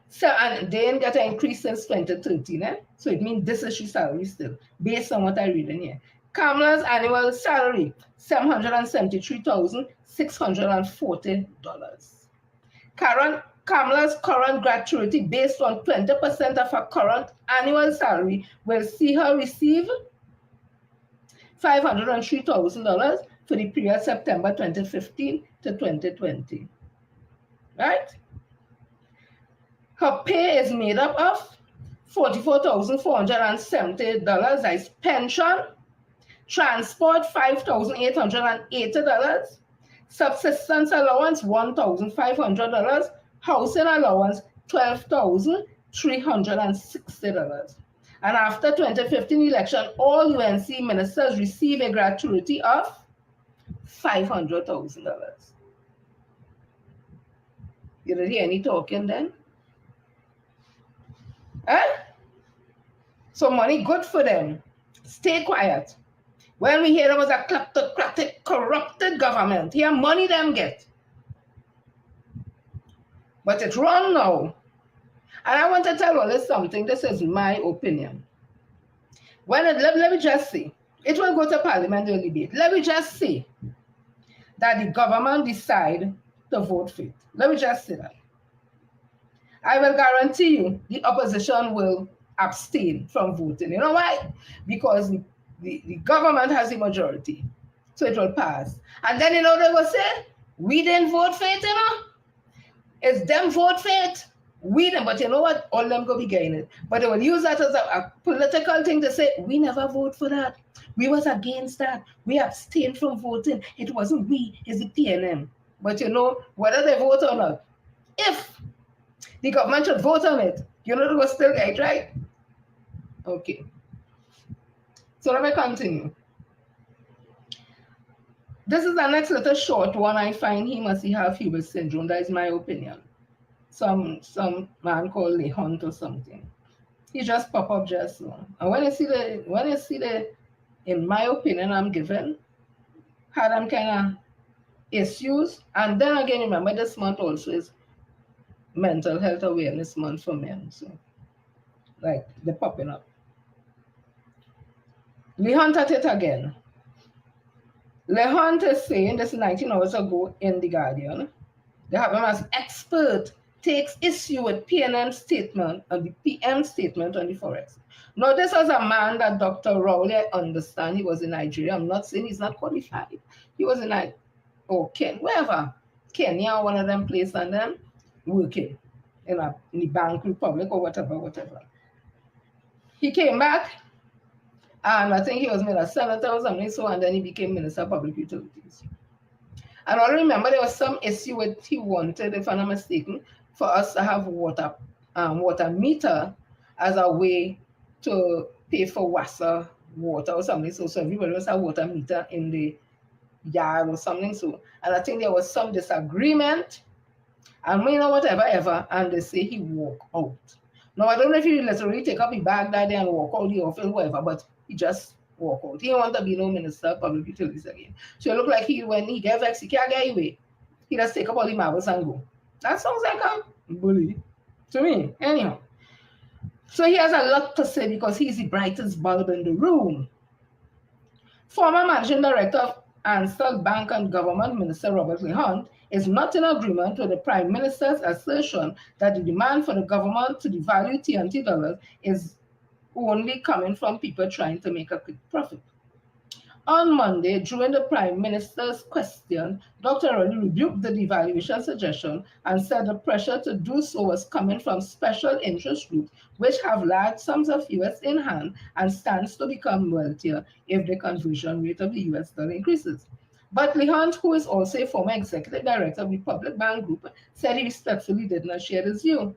So, and they didn't get an increase since 2013. So it means this is her salary still, based on what I read in here. Kamala's annual salary, $773,640. Kamala's current gratuity, based on 20% of her current annual salary, will see her receive $503,000 for the period September 2015 to 2020. Right? Her pay is made up of $44,470 as pension, transport $5,880, subsistence allowance $1,500, housing allowance $12,360. And after 2015 election, all UNC ministers receive a gratuity of $500,000. You didn't hear any talking then? So money good for them. Stay quiet. When we hear there was a kleptocratic, corrupted government, here money them get. But it's wrong now. And I want to tell all this something. This is my opinion. Let me just say, it will go to parliamentary debate. Let me just say that the government decide to vote for it. Let me just say that. I will guarantee you the opposition will abstain from voting. You know why? Because the government has the majority. So it will pass. And then, they will say, we didn't vote for it, It's them vote for it. We didn't. But you know what? All them go be getting it. But they will use that as a political thing to say, we never vote for that. We was against that. We abstained from voting. It wasn't we, it's the PNM. But whether they vote or not, if the government should vote on it, they will still get it, right? Okay. So let me continue. This is the next little short one. I find he must have Hubert syndrome. That is my opinion. Some man called Lee Hunt or something. He just pop up just so. And when you see the, in my opinion, I'm given, had them kind of issues. And then again, remember this month also is Mental Health Awareness Month for men. So, like, they're popping up. Lee Hunt at it again. Lee Hunt is saying, this is 19 hours ago in The Guardian, they have him as expert takes issue with PNM statement and the PM statement on the forex. Now, this was a man that Dr. Rowley, I understand, he was in Nigeria. I'm not saying he's not qualified. He was in wherever, Kenya, one of them places, and then working in the Bank Republic or whatever. He came back, and I think he was made a senator or something, so, and then he became Minister of Public Utilities. And I remember there was some issue with he wanted, if I'm not mistaken, for us to have water meter as a way to pay for water or something. So everybody must have water meter in the yard or something. So, and I think there was some disagreement, and whatever, and they say he walked out. Now, I don't know if he literally take up his bag that day and walk out the office, whatever, but he just walk out. He didn't want to be no Minister of Public Utilities again. So it looked like when he gets vexed, he can't get away. He just take up all the marbles and go. That sounds like a bully to me. Anyhow. So he has a lot to say because he's the brightest bulb in the room. Former Managing Director of Ansell Bank and Government Minister Robert Lee Hunt is not in agreement with the Prime Minister's assertion that the demand for the government to devalue TNT dollars is only coming from people trying to make a quick profit. On Monday, during the Prime Minister's question, Dr. Rowley rebuked the devaluation suggestion and said the pressure to do so was coming from special interest groups which have large sums of US in hand and stands to become wealthier if the conversion rate of the US dollar increases. But Lee Hunt, who is also a former executive director of the Public Bank Group, said he respectfully did not share this view.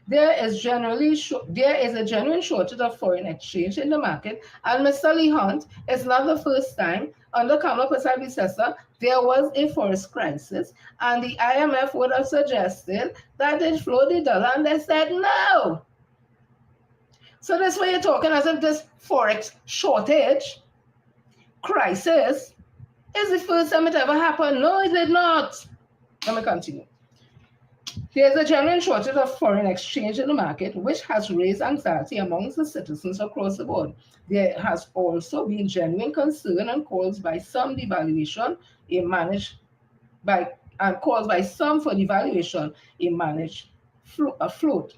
There is a genuine shortage of foreign exchange in the market, and Mr. Lee Hunt is not the first time under Kamala Persaud's predecessor there was a forex crisis, and the IMF would have suggested that they'd float the dollar, and they said no. So this way you're talking as if this forex shortage crisis is the first time it ever happened. No, it did not. Let me continue. There is a genuine shortage of foreign exchange in the market, which has raised anxiety amongst the citizens across the board. There has also been genuine concern and calls by some devaluation in managed by and calls by some for devaluation in managed float,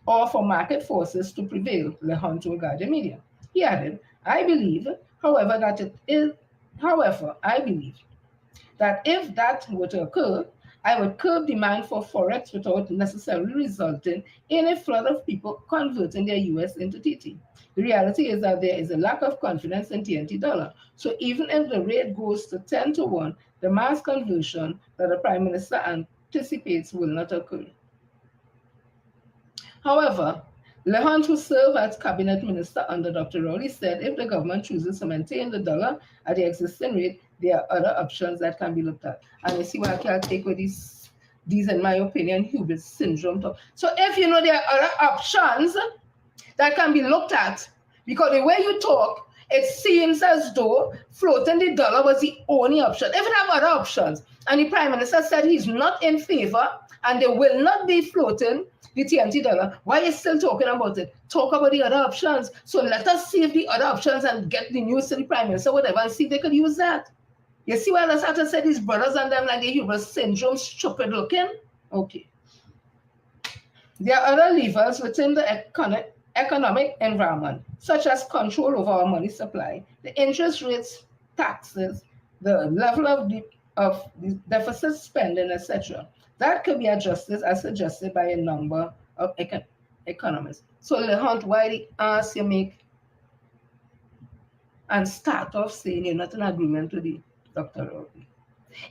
or for market forces to prevail, Lehunt told Guardian Media. He added, I believe, however, that if that were to occur, I would curb demand for forex without necessarily resulting in a flood of people converting their US into TT. The reality is that there is a lack of confidence in TNT dollar. So even if the rate goes to 10 to 1, the mass conversion that the Prime Minister anticipates will not occur. However, Lehunt, who served as cabinet minister under Dr. Rowley, said if the government chooses to maintain the dollar at the existing rate, there are other options that can be looked at. And you see what I can take with these in my opinion, Hubris syndrome talk. So if you know there are other options that can be looked at, because the way you talk, it seems as though floating the dollar was the only option. If you have other options, and the Prime Minister said he's not in favor and they will not be floating the TNT dollar, why are you still talking about it? Talk about the other options. So let us see if the other options and get the news to the Prime Minister, whatever, and see if they could use that. You see why I started to say these brothers and them like the Hubris syndrome, stupid looking? Okay. There are other levers within the economic environment, such as control over our money supply, the interest rates, taxes, the level of the deficit spending, etc. That could be adjusted as suggested by a number of economists. So Lehunt, why the ask you make and start off saying you're not in agreement with the Dr. Rowley?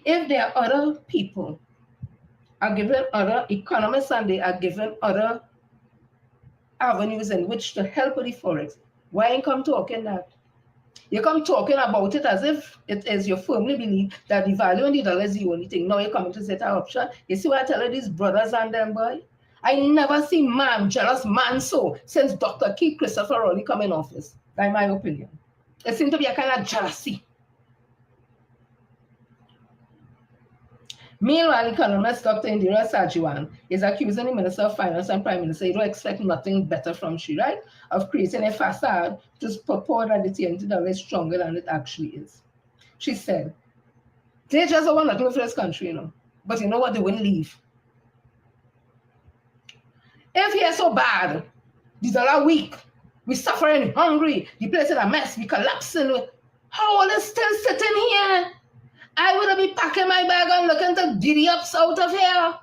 If there are other people are given other economists and they are given other avenues in which to help with the forex, why ain't come talking that? You come talking about it as if it is you firmly believe that the value in the dollar is the only thing. Now you're coming to set an option. You see what I tell you, these brothers and them, boy? I never see man, jealous man so since Dr. Keith Christopher Rowley come in office. That's my opinion. It seems to be a kind of jealousy. Meanwhile, economist Dr. Indira Sajiwan is accusing the Minister of Finance and Prime Minister, you don't expect nothing better from she, right? Of creating a facade to purport that the TNT dollar is stronger than it actually is. She said, they just don't want to do for this country, you know. But you know what? They wouldn't leave. If he is so bad, the dollar weak, we suffering hungry, the place is a mess, we collapsing. How are they still sitting here? I would be packing my bag and looking to giddy ups out of here.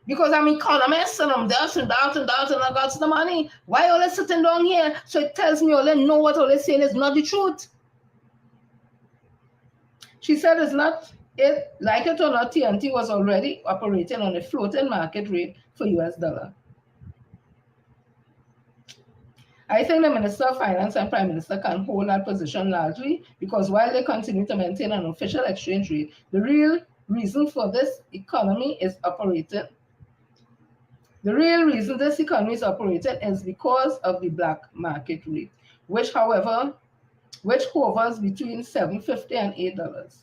Because I'm economist and I'm this and that and that and I got the money. Why are they sitting down here? So it tells me all they know what all they're saying is not the truth. She said it's not it, like it or not, TNT was already operating on a floating market rate for US dollar. I think the Minister of Finance and Prime Minister can hold that position largely because while they continue to maintain an official exchange rate, the real reason for this economy is operating. The real reason this economy is operating is because of the black market rate, which hovers between $7.50 and $8.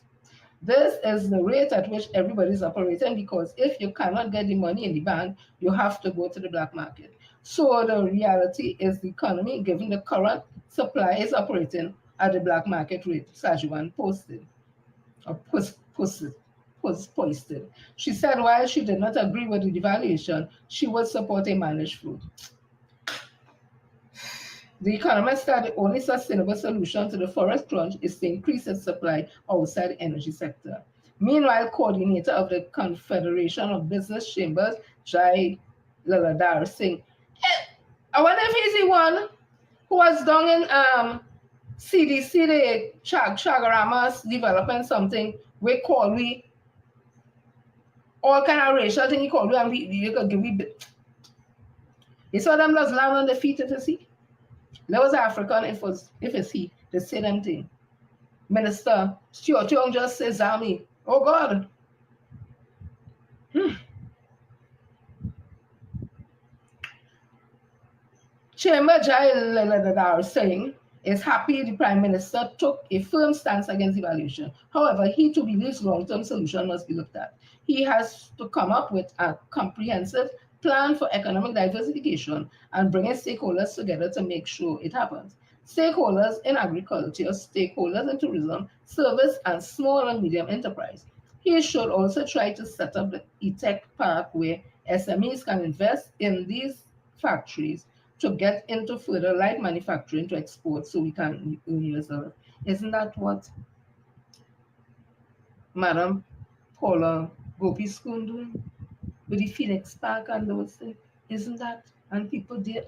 This is the rate at which everybody is operating because if you cannot get the money in the bank, you have to go to the black market. So the reality is the economy, given the current supply, is operating at the black market rate, Sajiwan posted. She said while she did not agree with the devaluation, she would support a managed float. The economist said the only sustainable solution to the forest crunch is to increase its supply outside the energy sector. Meanwhile, coordinator of the Confederation of Business Chambers, Jai Laladar Singh, I wonder if he's the one who was down in CDC, the Chagaramas, developing something we call all kind of racial thing he called we, and we could give me. You saw them just land on the feet if you see. There was African, if it's he, the same thing. Minister Stuart Young just says, Zami, oh God. Chamber Jai Ladadar saying is happy the Prime Minister took a firm stance against devaluation. However, he to be this long-term solution must be looked at. He has to come up with a comprehensive plan for economic diversification and bringing stakeholders together to make sure it happens. Stakeholders in agriculture, stakeholders in tourism, service, and small and medium enterprise. He should also try to set up the e-tech park where SMEs can invest in these factories to get into further light manufacturing to export so we can earn US dollars. Isn't that what Madam Paula Gopi's doing with the Phoenix Park and those things? Isn't that? And people did.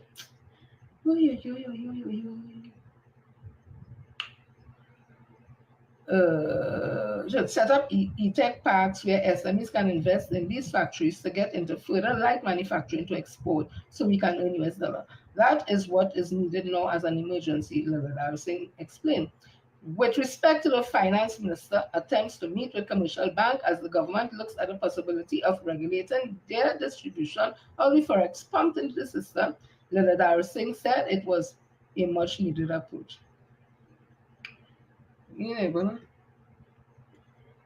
Should set up e-tech parks where SMEs can invest in these factories to get into further light manufacturing to export so we can earn US dollar. That is what is needed now as an emergency, Lavada Singh explained. With respect to the finance minister attempts to meet with commercial bank as the government looks at the possibility of regulating their distribution of the forex pumped into the system, Lavada Singh said it was a much needed approach.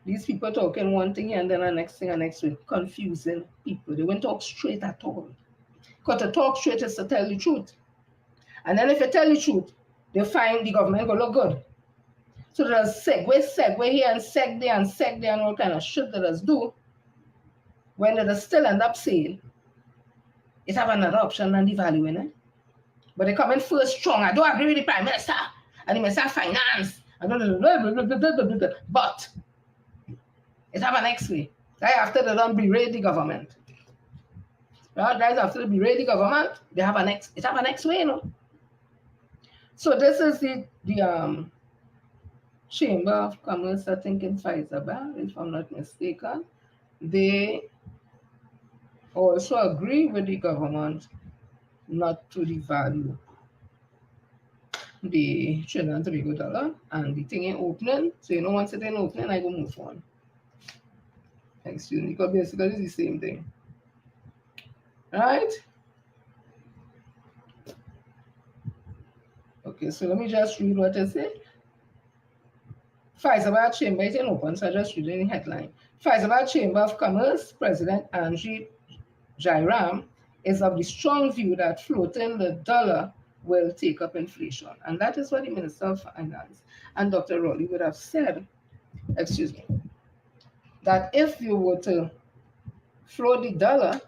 These people talking one thing and then the next thing and next week, confusing people. They won't talk straight at all. Because to talk straight is to tell the truth. And then if you tell the truth, they find the government will look good. So there's segue here and seg there and all kind of shit that does do. When they still end up saying, it have another option than devaluing it. But they come in first strong. I don't agree with the Prime Minister and the Minister of Finance. But it have an next way. Right after they don't berate the government. Right after they berate the government, they have a next. It have a next way, you know. So this is the Chamber of Commerce, I think in Faizabad, if I'm not mistaken. They also agree with the government not to devalue the Trinidad and Tobago dollar, and the thing in opening. So you know, once it's in opening, I go move on. Excuse me, because basically it's the same thing. Right? Okay, so let me just read what it says. Faizabad Chamber is in open, so I just read the headline. Faizabad Chamber of Commerce President Angie Jairam is of the strong view that floating the dollar will take up inflation. And that is what the Minister of Finance and Dr. Rowley would have said, excuse me, that if you were to float the dollar,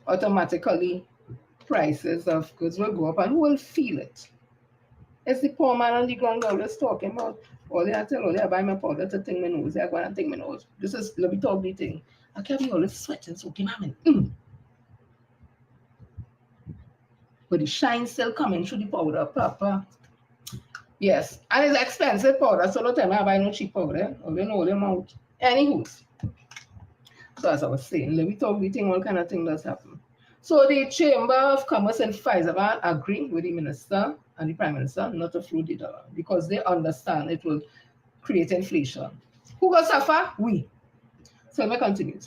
automatically prices of goods will go up, and who will feel it? It's the poor man on the ground always talking about, all they tell, all they buy my powder to think my nose, they're going to think my nose. This is, let me talk the thing. I can't be always sweating, so keep But the shine still coming through the powder, proper. Yes, and it's expensive powder, so no time I buy no cheap powder, or they know them out. Anywho, so as I was saying, let me talk the thing, all kind of thing does happen. So the Chamber of Commerce and Faizabad agree with the Minister and the Prime Minister not to float the dollar because they understand it will create inflation. Who will suffer? We. So let me continue.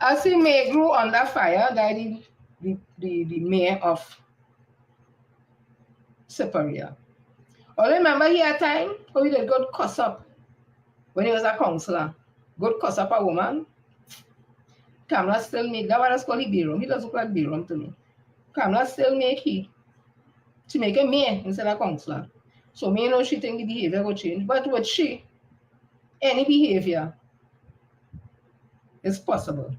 As the May grew under fire, the mayor of Superior. I remember he had time how he did good cuss up when he was a councillor. Good cuss up a woman. Kamala still make that was called Biram. He doesn't look like Biram to me. Kamala still make to make a mayor instead of councillor. So me know she think the behavior will change. But with she, any behavior is possible.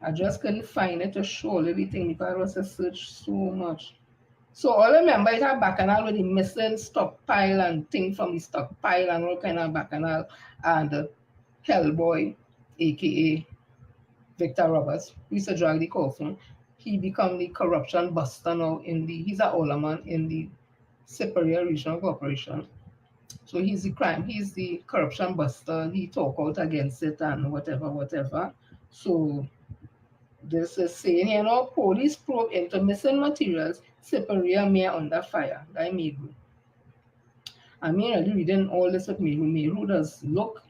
I just couldn't find it to show everything because I was to search so much. So all I remember is a bacchanal with the missing stockpile and thing from the stockpile and all kind of bacchanal, and Hellboy, aka Victor Roberts, who used to drag the coffin. He become the corruption buster now he's an alderman in the Superior Regional Corporation. So he's the corruption buster. He talk out against it and whatever. So this is saying, you know, police probe into missing materials, Superior mayor under fire. That Meru. I mean, I'm reading all this with Meru. Meru does look.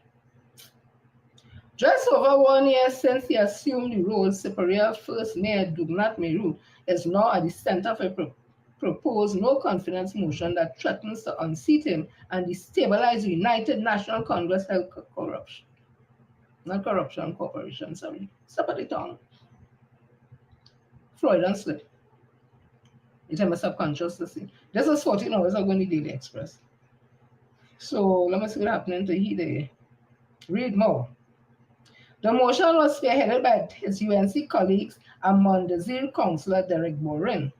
Just over 1 year since he assumed the role, Superior First Mayor Dugnat Meru is now at the center of a propose no confidence motion that threatens to unseat him and destabilize the United National Congress held corruption. Not corruption, corporation, sorry. Stop at the tongue. Freudian slip. It's in my subconscious to see. This is 14 hours ago in the Daily Express. So let me see what happening to he there. Read more. The motion was spearheaded by his UNC colleagues and Mondazir councillor Derek Boren.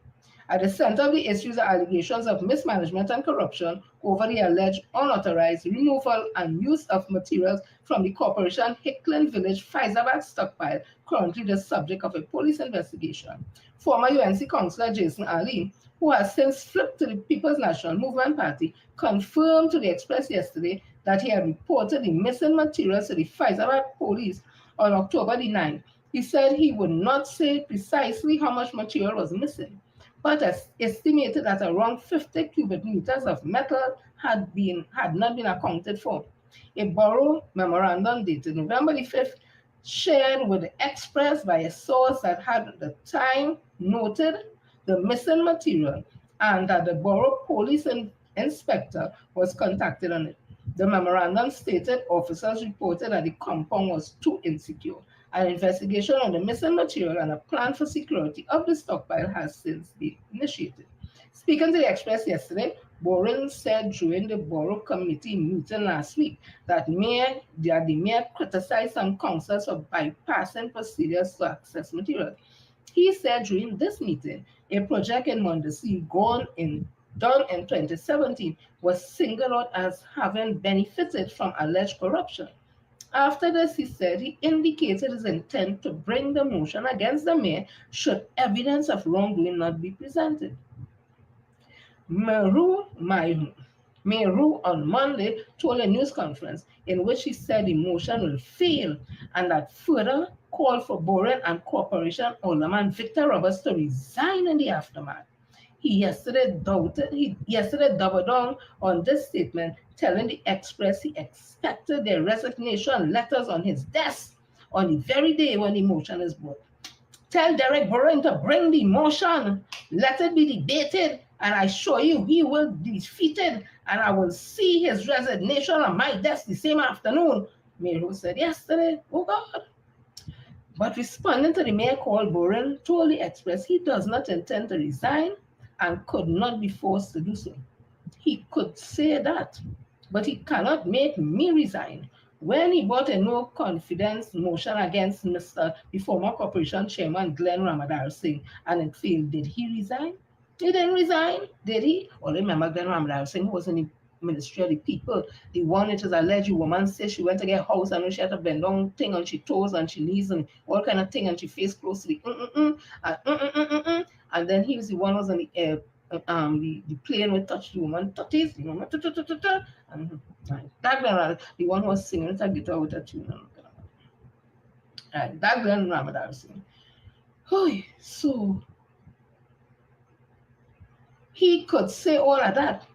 At the center of the issues are allegations of mismanagement and corruption over the alleged unauthorized removal and use of materials from the corporation Hickland Village Faizabad stockpile, currently the subject of a police investigation. Former UNC councillor Jason Ali, who has since flipped to the People's National Movement Party, confirmed to the Express yesterday that he had reported the missing materials to the Faizabad police on October the 9th. He said he would not say precisely how much material was missing, but estimated that around 50 cubic meters of metal had not been accounted for. A borough memorandum dated November the 5th, shared with the Express by a source that had at the time noted the missing material and that the borough police inspector was contacted on it. The memorandum stated officers reported that the compound was too insecure. An investigation on the missing material and a plan for security of the stockpile has since been initiated. Speaking to the Express yesterday, Boren said during the borough committee meeting last week that the mayor criticized some councillors for bypassing procedures to access material. He said during this meeting, a project in Mondesi done in 2017 was singled out as having benefited from alleged corruption. After this, he said he indicated his intent to bring the motion against the mayor should evidence of wrongdoing not be presented. Meru on Monday told a news conference in which he said the motion will fail and that further called for Boren and Corporation Alderman Victor Roberts to resign in the aftermath. He yesterday doubled down on this statement, telling the Express he expected their resignation letters on his desk on the very day when the motion is brought. Tell Derek Boren to bring the motion, let it be debated, and I assure you he will be defeated, and I will see his resignation on my desk the same afternoon, Meru said yesterday. Oh God. But responding to the mayor call, Boren told the Express he does not intend to resign and could not be forced to do so. He could say that, but he cannot make me resign. When he brought a no confidence motion against the former corporation chairman Glenn Ramadar Singh and it failed, did he resign? He didn't resign, did he? Or remember Glenn Ramadar Singh was in the Ministry of the People. The one it is alleged the woman says she went to get a house and she had a bend down thing on she toes and she knees and all kind of thing and she face close to the and then he was the one who was on the air. The plane would touch the woman tutties, the woman and that the one who was singing with a guitar with a tune. Right, that Glenn Ramadar Singh. So he could say all of that.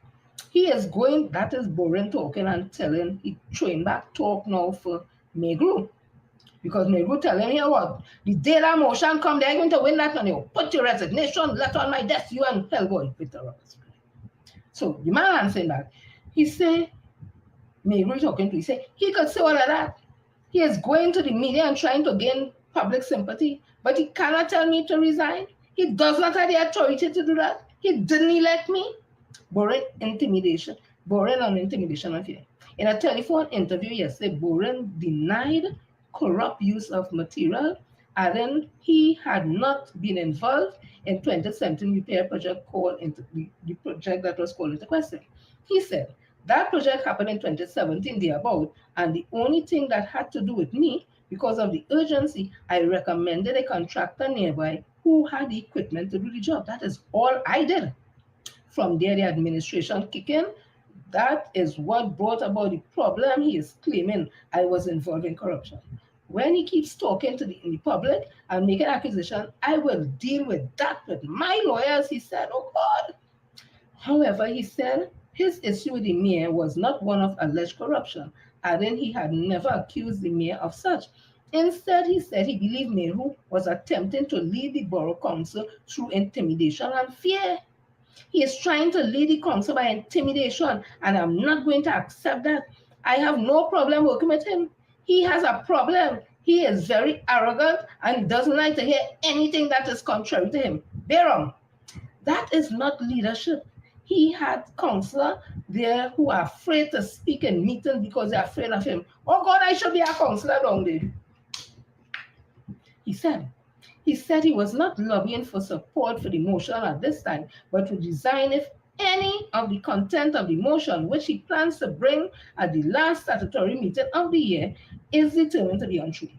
He is going, that is Boren talking and telling, he throwing back talk now for Megru. Because Megru telling you what, the day that motion come, they're going to win that and they'll put your resignation letter on my desk, you and Hellboy, Victor Roberts. So the man answering that, he say, Megru talking to, he say, he could say all of that. He is going to the media and trying to gain public sympathy, but he cannot tell me to resign. He does not have the authority to do that. He didn't elect me. Boren on intimidation of here. In a telephone interview yesterday, Boren denied corrupt use of material, adding he had not been involved in 2017 repair project the project that was called into question. He said that project happened in 2017 thereabout, and the only thing that had to do with me, because of the urgency, I recommended a contractor nearby who had the equipment to do the job. That is all I did. From there, the administration kicked in. That is what brought about the problem he is claiming I was involved in corruption. When he keeps talking to the public and making accusation, I will deal with that with my lawyers, he said. Oh God. However, he said his issue with the mayor was not one of alleged corruption, adding he had never accused the mayor of such. Instead, he said he believed Meru was attempting to lead the borough council through intimidation and fear. He is trying to lead the council by intimidation, and I'm not going to accept that. I have no problem working with him. He has a problem. He is very arrogant and doesn't like to hear anything that is contrary to him. Beram, that is not leadership. He had councillors there who are afraid to speak in meetings because they're afraid of him. Oh God, I should be a councillor down there. He said he was not lobbying for support for the motion at this time, but would resign if any of the content of the motion, which he plans to bring at the last statutory meeting of the year, is determined to be untrue.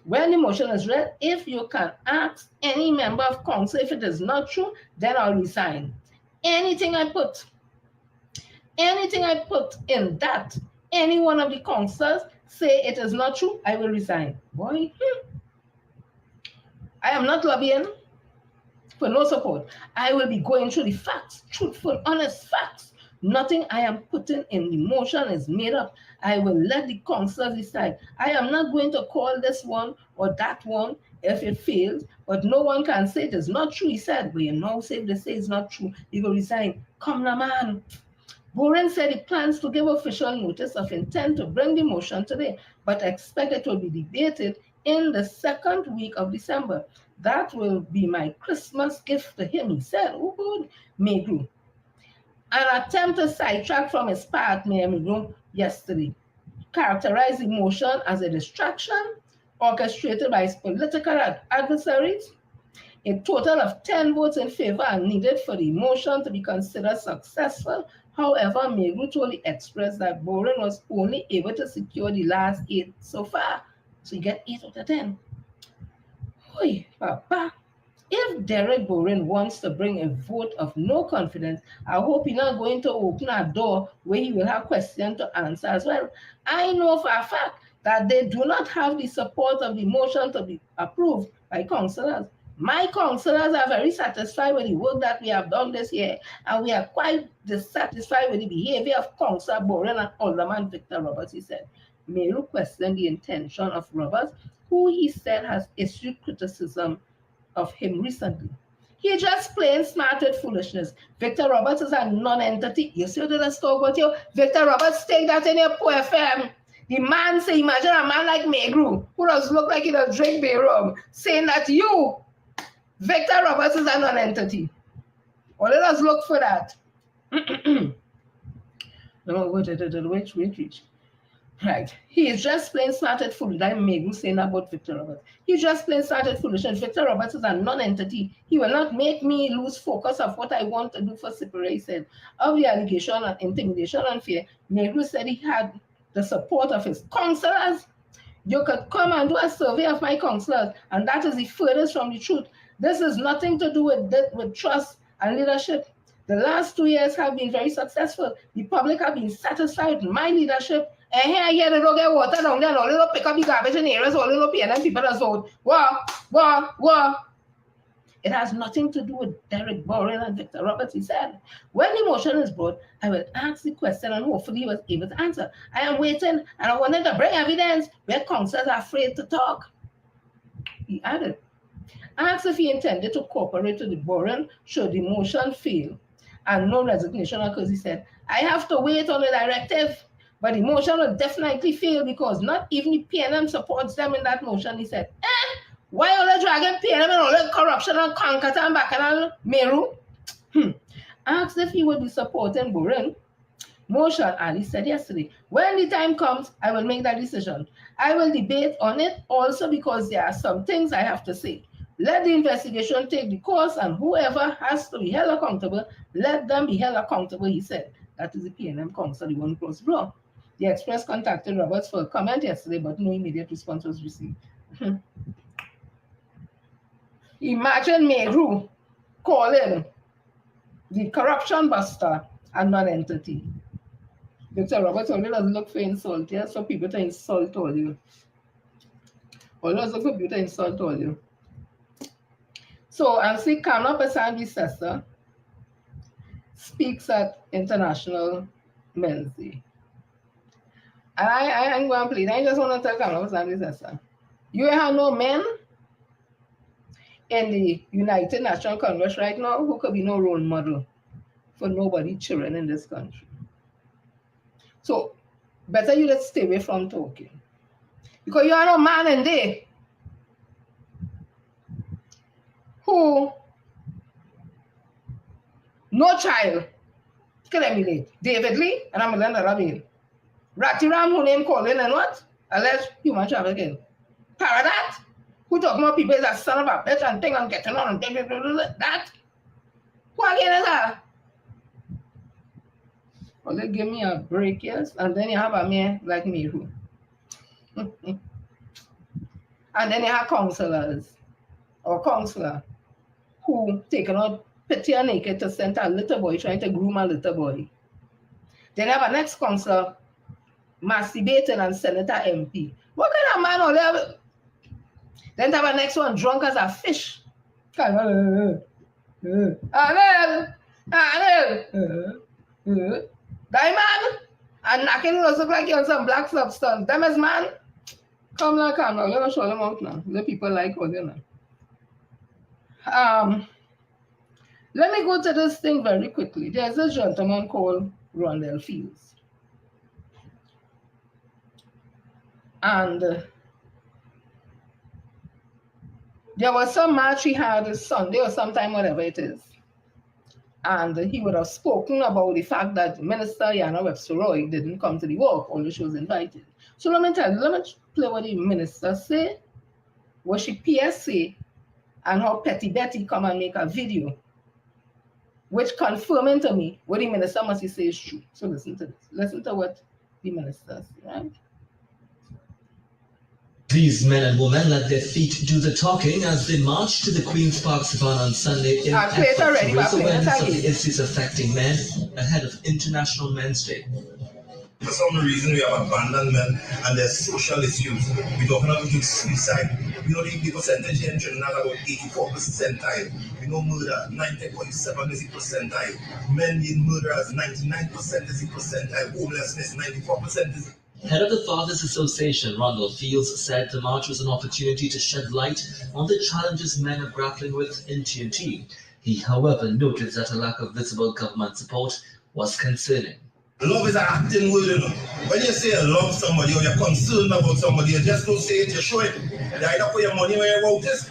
When the motion is read, if you can ask any member of council if it is not true, then I'll resign. Anything I put in that any one of the councillors say it is not true, I will resign. Boy, I am not lobbying for no support. I will be going through the facts, truthful, honest facts. Nothing I am putting in the motion is made up. I will let the councillors decide. I am not going to call this one or that one if it fails, but no one can say it is not true, he said. But you know, say if they say it's not true, you will resign. Come now, man. Boren said he plans to give official notice of intent to bring the motion today, but expect it will be debated in the second week of December. That will be my Christmas gift to him, he said. Oh, good. Megru. An attempt to sidetrack from his path, Megru, yesterday, characterized the motion as a distraction orchestrated by his political adversaries. A total of 10 votes in favor are needed for the motion to be considered successful. However, Megru told the Express that Boren was only able to secure the last 8 so far. So you get 8 out of 10. Oi, Papa. If Derek Boren wants to bring a vote of no confidence, I hope he's not going to open a door where he will have questions to answer as well. I know for a fact that they do not have the support of the motion to be approved by councillors. My councillors are very satisfied with the work that we have done this year, and we are quite dissatisfied with the behavior of Councillor Boren and Alderman Victor Roberts, he said. Meru questioned the intention of Roberts, who he said has issued criticism of him recently. He just plain smart with foolishness. Victor Roberts is a non-entity. You see what let's talk about you? Victor Roberts, take that in your poor FM. The man say, imagine a man like Megru, who does look like he does drink beer rum, saying that you, Victor Roberts, is a non-entity. Well, let us look for that. No, wait. Right. He is just plain started foolish. That Megru saying about Victor Roberts. He just plain started foolish. And Victor Roberts is a non-entity. He will not make me lose focus of what I want to do for Sipere, he said. Of the allegation and intimidation and fear, Megru said he had the support of his councillors. You could come and do a survey of my councillors, and that is the furthest from the truth. This is nothing to do with trust and leadership. The last 2 years have been very successful. The public have been satisfied with my leadership. And here they don't get water down there, and all they don't pick up the garbage in areas, all they don't pay, and then people are vote. Whoa. It has nothing to do with Derek Boren and Victor Roberts, he said. When the motion is brought, I will ask the question and hopefully he was able to answer. I am waiting, and I wanted to bring evidence where councillors are afraid to talk. He added, asked if he intended to cooperate with the Boren should the motion fail and no resignation occurs, he said, I have to wait on the directive. But the motion will definitely fail because not even the PNM supports them in that motion, he said. Why are they dragging PNM and all that corruption and Kankata and Bacchanal Meru? Asked if he would be supporting Boren motion, and he said yesterday, when the time comes, I will make that decision. I will debate on it also because there are some things I have to say. Let the investigation take the course, and whoever has to be held accountable, let them be held accountable, he said. That is the PNM council, the one close block. The Express contacted Roberts for a comment yesterday, but no immediate response was received. Imagine Megru calling the corruption buster a non-entity. Victor Roberts only doesn't look for insult, yeah? So people to insult all you. All does look for people to insult all you. So, and see, Kamna Pasanvi Sessa speaks at International Men's Day. And I ain't going to play. I just want to tell Kamna Pasanvi Sessa. You have no men in the United Nations Congress right now who could be no role model for nobody children in this country. So better you just stay away from talking. Because you are no man in there who no child can emulate. David Lee and I'm Melinda Rabin. Ratiram who name calling and what? Alleged human trafficking. Paradat, who talk about people as a son of a bitch and thing and getting on and that. Who again is that? Well, they give me a break, yes, and then you have a man like me who. And then you have counselors or counselor who taking out picture naked to send a little boy trying to groom a little boy. Then you have a next counselor masturbating and Senator MP. What kind of man are there? Then you have a next one drunk as a fish. Anel. Diamond. And knocking it look like you're on some black substance. Them as man. Come now. Let me show them out now. The people like all you know. Let me go to this thing very quickly. There's a gentleman called Rondell Fields. And there was some match he had this Sunday or sometime, whatever it is. And he would have spoken about the fact that Minister Yana Webster-Roy didn't come to the walk, although she was invited. So let me tell you, let me play what the minister said, what she PSA, and how Petty Betty come and make a video, which confirming to me what the minister must say is true. So listen to this. Listen to what the minister said, right? These men and women let their feet do the talking as they marched to the Queen's Park Savannah on Sunday in effort to raise awareness of the issues affecting men ahead of International Men's Day. For some reason, we have abandoned men and their social issues. We're talking about suicide. We know the percentage here in Trinidad about 84 percentile. We know murder, 90.7 is the percentile. Men being murderers, 99% is the percentile. Homelessness, 94% is. Head of the Fathers Association, Rondell Fields, said the march was an opportunity to shed light on the challenges men are grappling with in TNT. He, however, noted that a lack of visible government support was concerning. Love is an acting word, you know. When you say you love somebody or you're concerned about somebody, you just don't say it, you show it. You either put your money where your mouth is,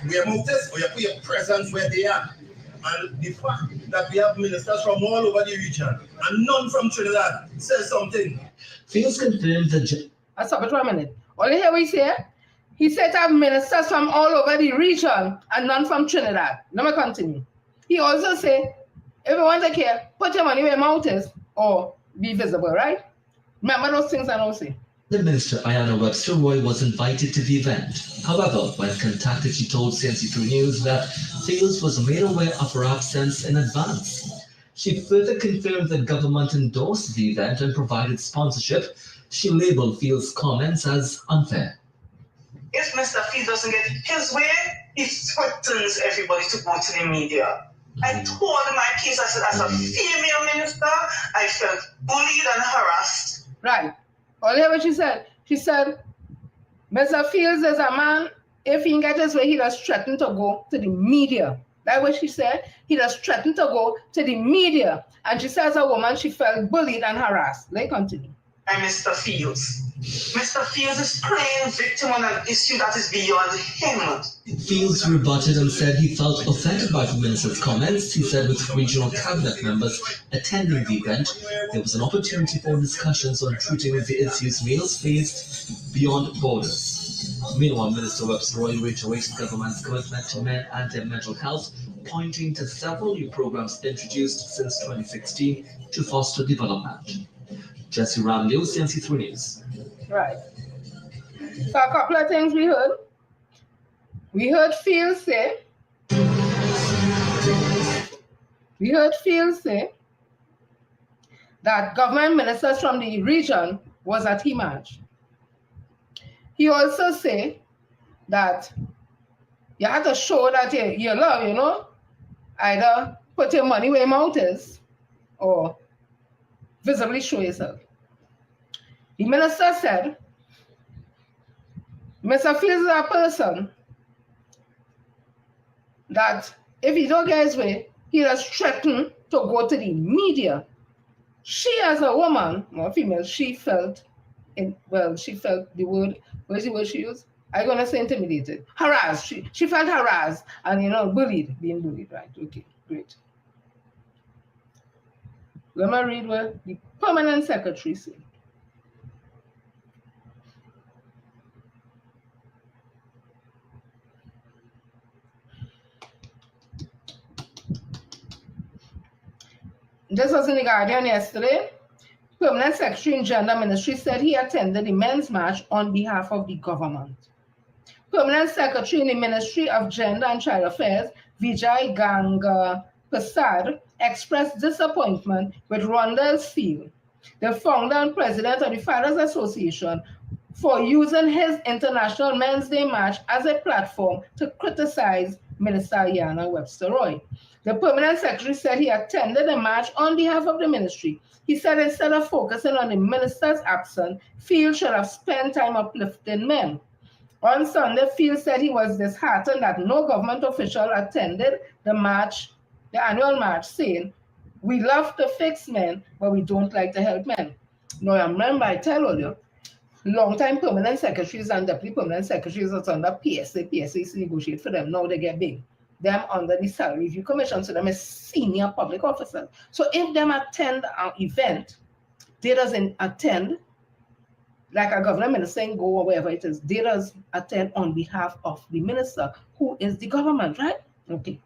or you put your presence where they are. And the fact that we have ministers from all over the region and none from Trinidad says something. Fields confirmed that. Stop it for a minute. All you hear what he said? He said to have ministers from all over the region and none from Trinidad. Let me continue. He also said, if you want to care, put your money where your mouth is or be visible, right? Remember those things I don't say. The Minister Ayana Webster-Roy was invited to the event. However, when contacted, she told CNC3 News that Fields was made aware of her absence in advance. She further confirmed that government endorsed the event and provided sponsorship. She labeled Fields' comments as unfair. If Mr. Fields doesn't get his way, he threatens everybody to go to the media. I told my case, I said, as a female minister, I felt bullied and harassed. Right. All you hear what she said? She said, Mr. Fields is a man, if he can get his way, he does threaten to go to the media. That's what she said. He does threaten to go to the media. And she says, a woman, she felt bullied and harassed. Let me continue. And Mr. Fields. Mr. Fields is playing victim on an issue that is beyond him. Fields rebutted and said he felt offended by the minister's comments. He said with regional cabinet members attending the event, there was an opportunity for discussions on treating the issues males faced beyond borders. Meanwhile, Minister Webster-Roy reiterated government's commitment to men and their mental health, pointing to several new programs introduced since 2016 to foster development. Jesse Ramley, CNC3 News. Right. So a couple of things we heard. We heard Fields say that government ministers from the region was at the march. He also said that you have to show that you love, you know, either put your money where your mouth is or visibly show yourself. The minister said, Mr. Fields is a person that if he don't get his way, he does threaten to go to the media. She, as a woman, or female, she felt the word, what's the word she used? I'm gonna say intimidated, harassed. She felt harassed and being bullied, right? Okay, great. Let me read what the permanent secretary said. This was in the Guardian yesterday. Permanent Secretary in Gender Ministry said he attended the men's march on behalf of the government. Permanent Secretary in the Ministry of Gender and Child Affairs, Vijay Ganga Prasad, expressed disappointment with Rondell Field, the founder and president of the Fathers Association, for using his International Men's Day March as a platform to criticize Minister Ayanna Webster-Roy. The Permanent Secretary said he attended the march on behalf of the ministry. He said instead of focusing on the minister's absence, Field should have spent time uplifting men. On Sunday, Field said he was disheartened that no government official attended the march, the annual march, saying, "We love to fix men, but we don't like to help men." Now, remember, I tell all you, long-time permanent secretaries and deputy permanent secretaries that's under PSA is negotiate for them. Now they get big. Them under the Salary Review Commission, so them is senior public officers. So if them attend an event, they doesn't attend like a government minister go or wherever it is. They does attend on behalf of the minister, who is the government, right? Okay.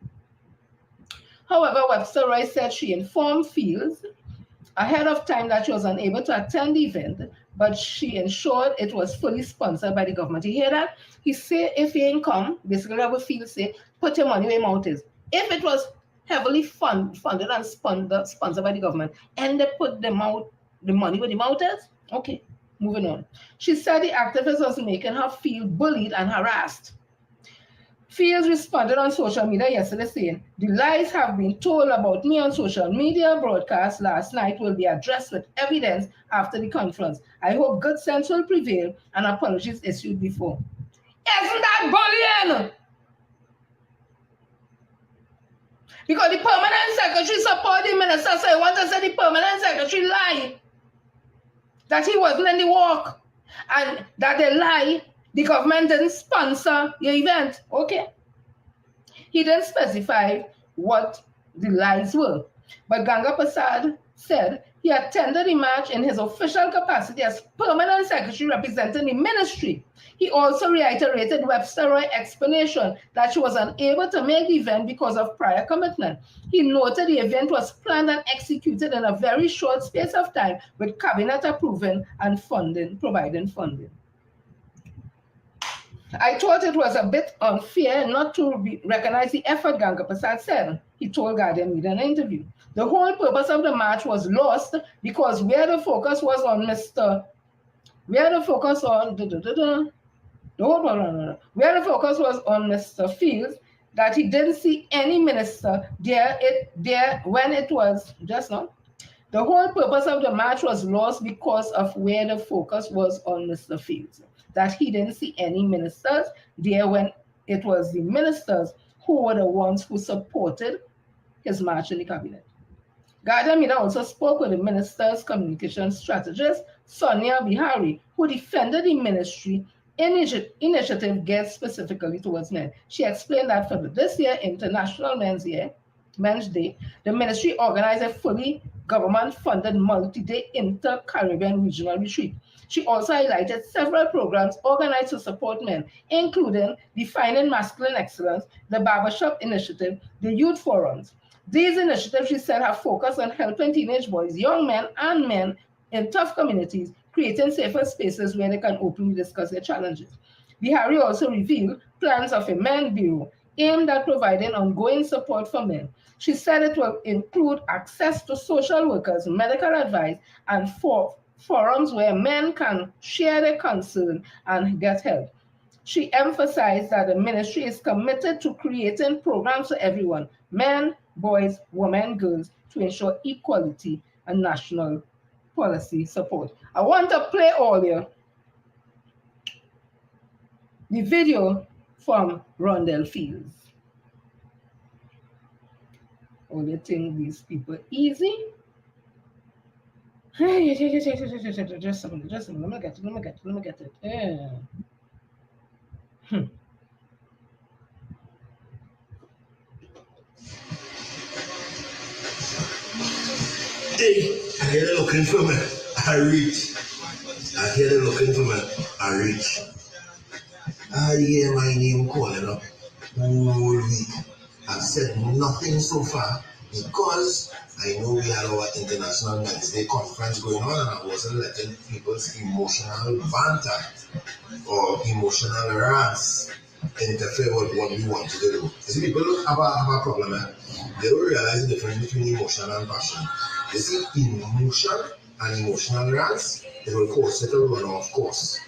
However, Webster-Roy said she informed Fields ahead of time that she was unable to attend the event, but she ensured it was fully sponsored by the government. You hear that? He said if he ain't come, basically I would feel say, put your money where your mouth is. If it was heavily funded and sponsored by the government, and they put the money where the mouth is, okay, moving on. She said the activist was making her feel bullied and harassed. Fields responded on social media yesterday saying, "The lies have been told about me on social media broadcast last night will be addressed with evidence after the conference. I hope good sense will prevail and apologies issued before." Isn't that bullying? Because the permanent secretary support the minister, so I want to say the permanent secretary lied that he wasn't in the walk and that they lie. The government didn't sponsor the event. Okay. He didn't specify what the lies were. But Ganga Prasad said he attended the march in his official capacity as permanent secretary representing the ministry. He also reiterated Webster-Roy's explanation that she was unable to make the event because of prior commitment. He noted the event was planned and executed in a very short space of time with cabinet approving and providing funding. I thought it was a bit unfair not to recognize the effort, Ganga Prasad said. He told Guardian Media in an interview. The whole purpose of the march was lost because where the focus was on Mr. Fields, that he didn't see any minister there when it was just now. The whole purpose of the march was lost because of where the focus was on Mr. Fields, that he didn't see any ministers there when it was the ministers who were the ones who supported his march in the cabinet. Guardian Media also spoke with the minister's communication strategist, Sonia Bihari, who defended the ministry initiative geared specifically towards men. She explained that for this year, International Men's Day, the ministry organized a fully government-funded multi-day inter-Caribbean regional retreat. She also highlighted several programs organized to support men, including Defining Masculine Excellence, the Barbershop Initiative, the Youth Forums. These initiatives, she said, have focused on helping teenage boys, young men, and men in tough communities, creating safer spaces where they can openly discuss their challenges. Bihari also revealed plans of a men bureau aimed at providing ongoing support for men. She said it will include access to social workers, medical advice, and forums where men can share their concern and get help. She emphasized that the ministry is committed to creating programs for everyone, men, boys, women, girls, to ensure equality and national policy support. I want to play all here the video from Rondell Fields. Or you think these people easy? Just a minute, let me get it. Yeah. Hey, I hear them looking for me. I reach. I hear them looking for me. I reach. I hear my name calling up all week. I've said nothing so far because I know we had our International Men's Day conference going on and I wasn't letting people's emotional banter or emotional rants interfere with what we wanted to do. You see, people have a problem. They don't realize the difference between emotion and passion. You see, emotion and emotional rants, it will cause it to run off course.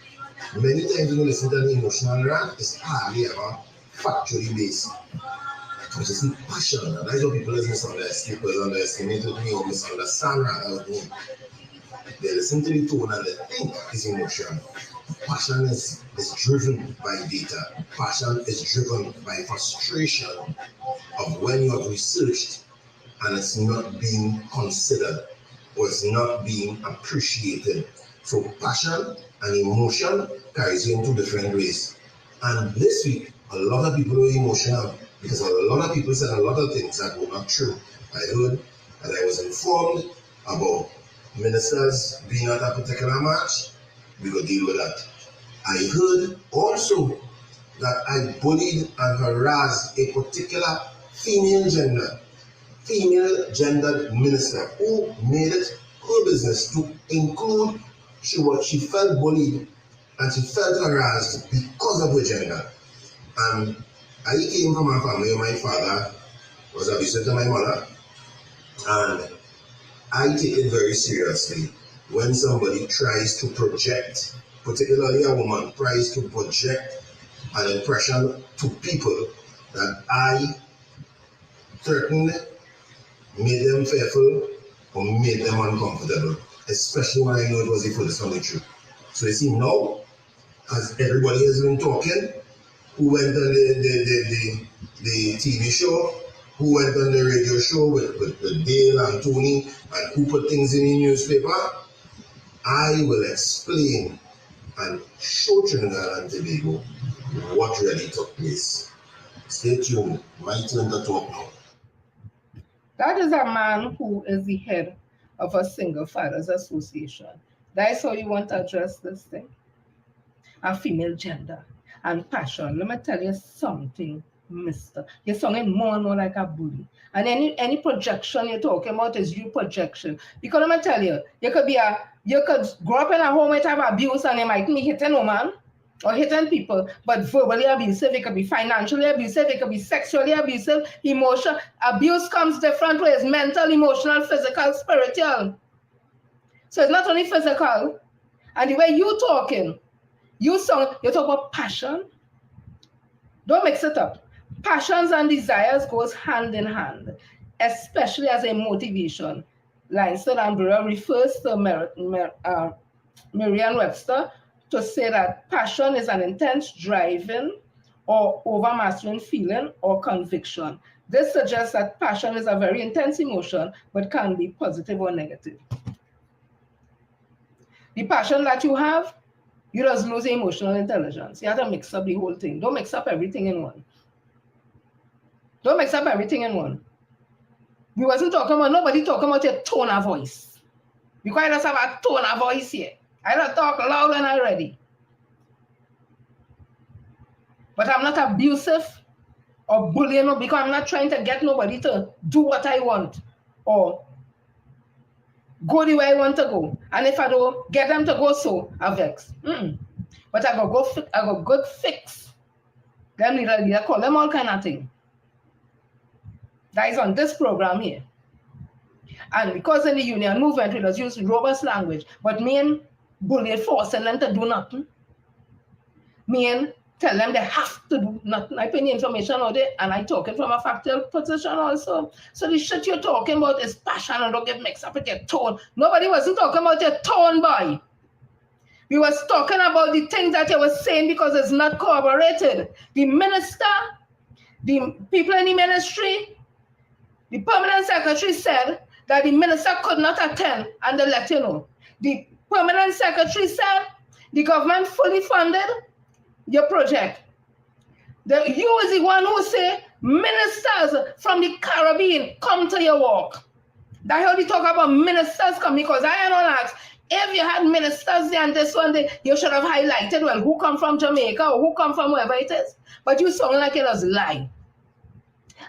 Many times when you listen to an emotional rant, it's hardly ever factually based. But you see, passion, and that's what people underestimate with me or misunderstand rather with me. They listen to the tone and they think it's emotion. Passion is driven by data. Passion is driven by frustration of when you have researched and it's not being considered or it's not being appreciated. So passion and emotion carries you in two different ways. And this week, a lot of people were emotional because a lot of people said a lot of things that were not true. I heard and I was informed about ministers being at a particular match. We could deal with that. I heard also that I bullied and harassed a particular female gendered minister who made it her business to include she felt bullied and she felt harassed because of her gender. And I came from a family where my father was abusive to my mother, and I take it very seriously when somebody tries to project, particularly a woman, tries to project an impression to people that I threatened, made them fearful, or made them uncomfortable, especially when I know it was the furthest from the truth. So you see now, as everybody has been talking, who went on the TV show, who went on the radio show with Dale and Tony, and who put things in the newspaper, I will explain and show Trinidad and Tobago what really took place. Stay tuned. My turn to talk now. That is a man who is the head of a single fathers association. That's how you want to address this thing. A female gender and passion. Let me tell you something, mister. You're sounding more and more like a bully. And any projection you're talking about is you projection. Because let me tell you, you could grow up in a home with have abuse and you might be hitting a woman or hitting people, but verbally abusive, it could be financially abusive, it could be sexually abusive, emotional abuse comes different ways: mental, emotional, physical, spiritual. So it's not only physical. And the way you talking, you talk about passion. Don't mix it up. Passions and desires goes hand in hand, especially as a motivation. Langston and Brewer refers to Merriam-Webster to say that passion is an intense driving or overmastering feeling or conviction. This suggests that passion is a very intense emotion, but can be positive or negative. The passion that you have, you just lose emotional intelligence. You have to mix up the whole thing. Don't mix up everything in one. Don't mix up everything in one. We wasn't talking about, nobody talking about your tone of voice. We quite just have a tone of voice here. I don't talk loud and already. But I'm not abusive or bullying because I'm not trying to get nobody to do what I want or go the way I want to go. And if I don't get them to go so, I vex. But I go good fix. Them leader call them all kind of thing. That is on this program here. And because in the union movement, we just use robust language, but me and bully forcing them to do nothing. Me and tell them they have to do nothing. I put the information out there and I talking from a factual position also. So the shit you're talking about is passion and don't get mixed up with your tone. Nobody wasn't talking about your tone, boy. We was talking about the things that you were saying because it's not corroborated. The minister, the people in the ministry, The permanent secretary said that the minister could not attend, and they let you know. The permanent secretary said the government fully funded your project. You is the one who say ministers from the Caribbean come to your work. That's how they talk about ministers coming, because I am not asked, if you had ministers there and this one day, you should have highlighted, well, who come from Jamaica or who come from wherever it is. But you sound like it was lie.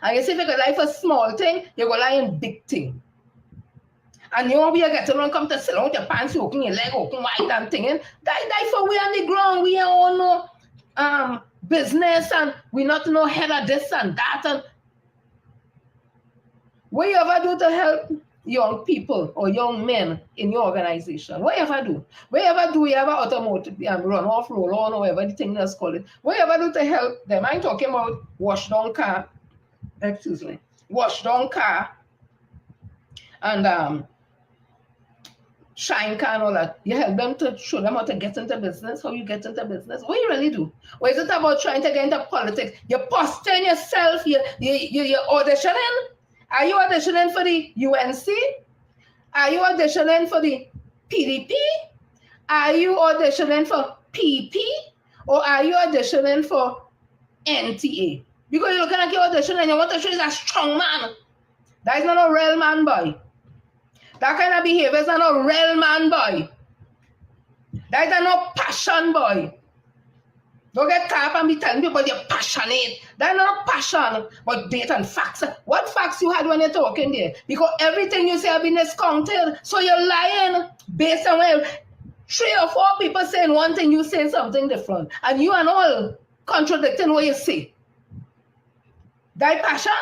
And you say if you could lie for small thing, you go lie in big thing. And you won't be getting around, come to sit down with your pants open, your leg open wide and thing. Die for we on the ground, we don't know business, and we not know head of this and that. And what you ever do to help young people or young men in your organization? What you ever do? What you ever do? You ever automotive run off, roll on, or whatever the thing that's called it? What you ever do to help them? I'm talking about wash down car, wash down car, and shine car and all that. You help them to show them how to get into business, how you get into business. What you really do? Or is it about trying to get into politics? You're posting yourself, you're auditioning. Are you auditioning for the UNC? Are you auditioning for the PDP? Are you auditioning for PP? Or are you auditioning for NTA? Because you're looking at your audition and you want to show you a strong man. That is not a real man, boy. That kind of behavior is not a real man, boy. That is not passion, boy. Don't get caught up and be telling people you're passionate. That's not passion, but data and facts. What facts you had when you're talking there? Because everything you say has been discounted. So you're lying based on where 3 or 4 people saying one thing, you saying something different. And you and all contradicting what you say. That passion?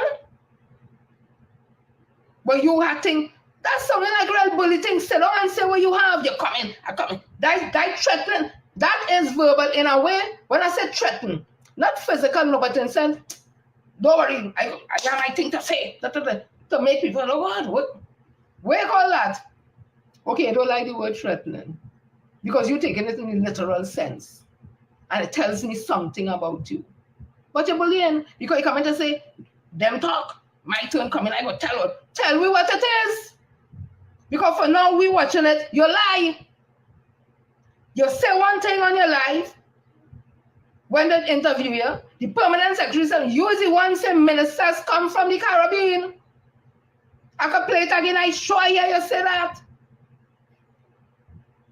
But you acting, that's something like real bully thing. Sit down and say what you have. You're coming, I'm coming. That threatening. That is verbal in a way. When I say threaten, not physical, no, but in sense, don't worry, I have my thing to say, to make people know, what you call that? Okay, I don't like the word threatening, because you're taking it in the literal sense, and it tells me something about you. But you're bullying, because you come in to say, them talk, my turn coming, I go tell me what it is. Because for now, we watching it, you lie. You say one thing on your life, when they interview you, the permanent secretary said, you is the one saying ministers come from the Caribbean. I could play it again, I sure hear you say that.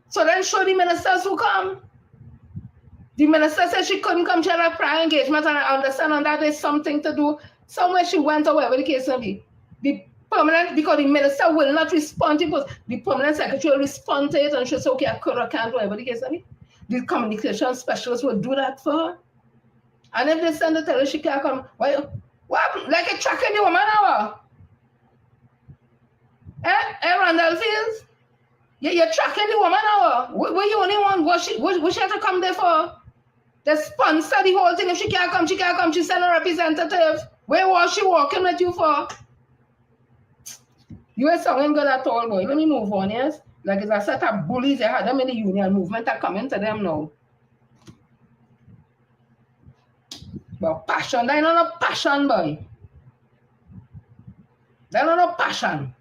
So then show the ministers who come. The minister said she couldn't come to her prior engagement, and I understand on that there's something to do. Somewhere she went or wherever the case may be. The permanent, because the minister will not respond to it, the permanent secretary will respond to it and she'll say, okay, I could or can't, whatever the case may be. The communication specialist will do that for her. And if they send her tell her she can't come, what like a tracking the woman now? Randall Fields? You're tracking the woman now? What you only want? What she had to come there for? They sponsor the whole thing. If she can't come, she send a representative. Where was she working with you for? You ain't sounding good at all, boy. Let me move on, yes? Like it's a set of bullies they had them in the union movement are coming to them now. But passion, they're not a passion, boy. They're not a passion.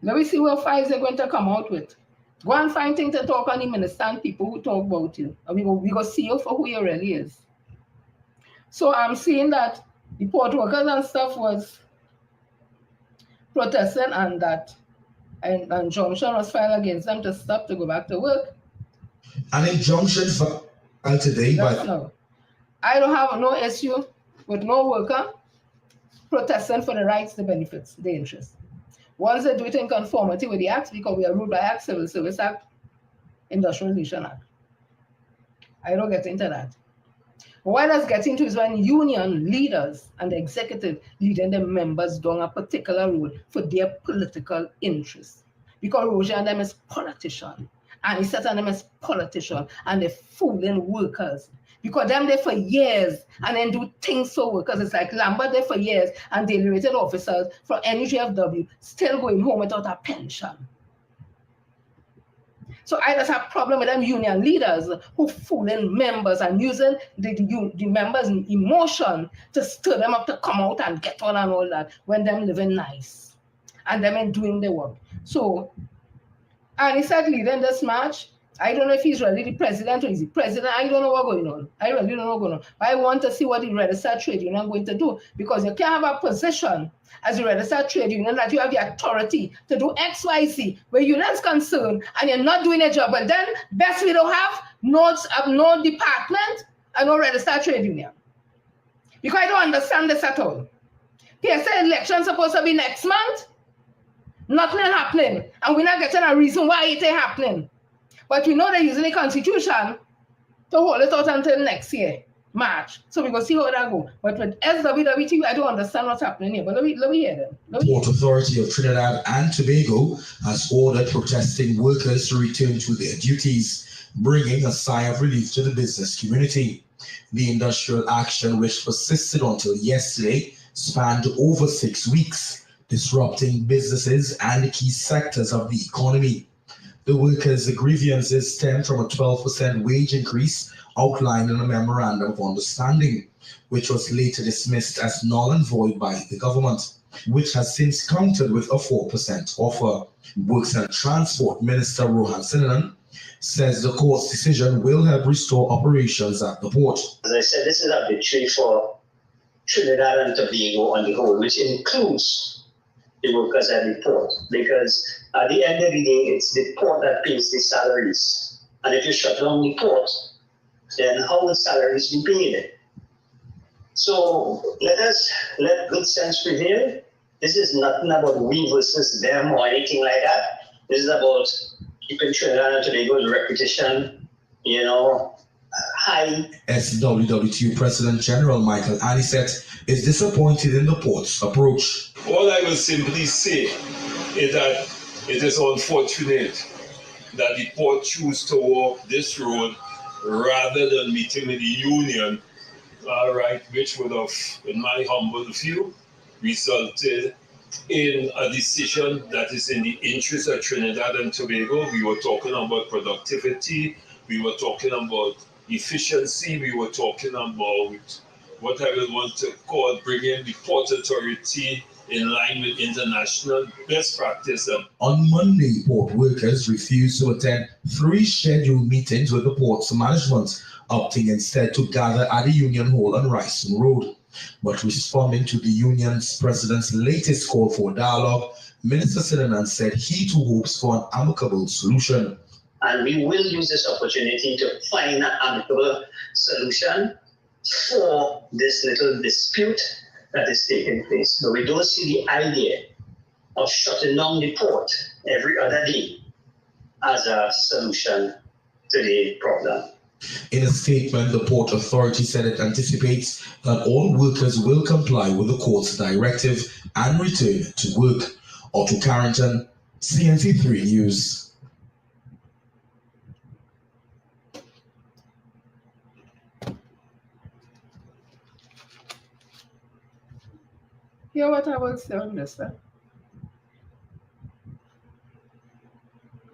Let me see what files they're going to come out with. Go and find things to talk on the minister and people who talk about you. And we go see you for who you really is. So I'm seeing that the port workers and stuff was protesting, and that an injunction was filed against them to stop, to go back to work. An injunction filed today, but no. I don't have no issue with no worker protesting for the rights, the benefits, the interests. Once they do it in conformity with the Act, because we are ruled by Act, Civil Service Act, Industrial Relation Act. I don't get into that. What I get into is when union leaders and the executive leading their members down a particular role for their political interests. Because Roger and them is politician, and he said and them is politician, and they're fooling workers. Because them there for years and then do things for workers. It's like Lambert there for years and daily rated officers from NUJFW still going home without a pension. So I just have a problem with them union leaders who fooling members and using the members' emotion to stir them up to come out and get on and all that when them living nice and them ain't doing the work. So, and he said leading this march, I don't know if he's really the president or is the president. I don't know what's going on. I really don't know what's going on. But I want to see what the registered trade union going to do, because you can't have a position as a registered trade union that you have the authority to do X, Y, Z, where union's concerned and you're not doing a job. But then best we don't have no department and no registered trade union. Because I don't understand this at all. PSA election supposed to be next month. Nothing happening. And we're not getting a reason why it ain't happening. But we know they're using the constitution to hold it out until next year, March. So we go see how that go. But with SWWT, I don't understand what's happening here. But let me hear them. The Port Authority of Trinidad and Tobago has ordered protesting workers to return to their duties, bringing a sigh of relief to the business community. The industrial action, which persisted until yesterday, spanned over 6 weeks, disrupting businesses and key sectors of the economy. The workers' grievances stem from a 12% wage increase outlined in a memorandum of understanding, which was later dismissed as null and void by the government, which has since countered with a 4% offer. Works and Transport Minister Rohan Sinanan says the court's decision will help restore operations at the port. As I said, this is a victory for Trinidad and Tobago on the whole, which includes the workers at the port, because at the end of the day, it's the port that pays the salaries. And if you shut down the port, then how will salaries be paid? So let good sense prevail. This is nothing about we versus them or anything like that. This is about keeping Trinidad and Tobago's reputation, high. SWWTU President General Michael Anisette is disappointed in the port's approach. All I will simply say is that it is unfortunate that the port choose to walk this road rather than meeting with the union, which would have, in my humble view, resulted in a decision that is in the interest of Trinidad and Tobago. We were talking about productivity, we were talking about efficiency, we were talking about what I will want to call bringing the port authority in line with international best practice. On Monday, port workers refused to attend 3 scheduled meetings with the port's management, opting instead to gather at the Union Hall on Ryson Road. But responding to the union's president's latest call for dialogue, Minister Sinanan said he too hopes for an amicable solution. And we will use this opportunity to find an amicable solution for this little dispute that is taking place. But we don't see the idea of shutting down the port every other day as a solution to the problem. In a statement, the Port Authority said it anticipates that all workers will comply with the court's directive and return to work. Otto Carrington, CNC3 News. Hear what I will say on this, sir.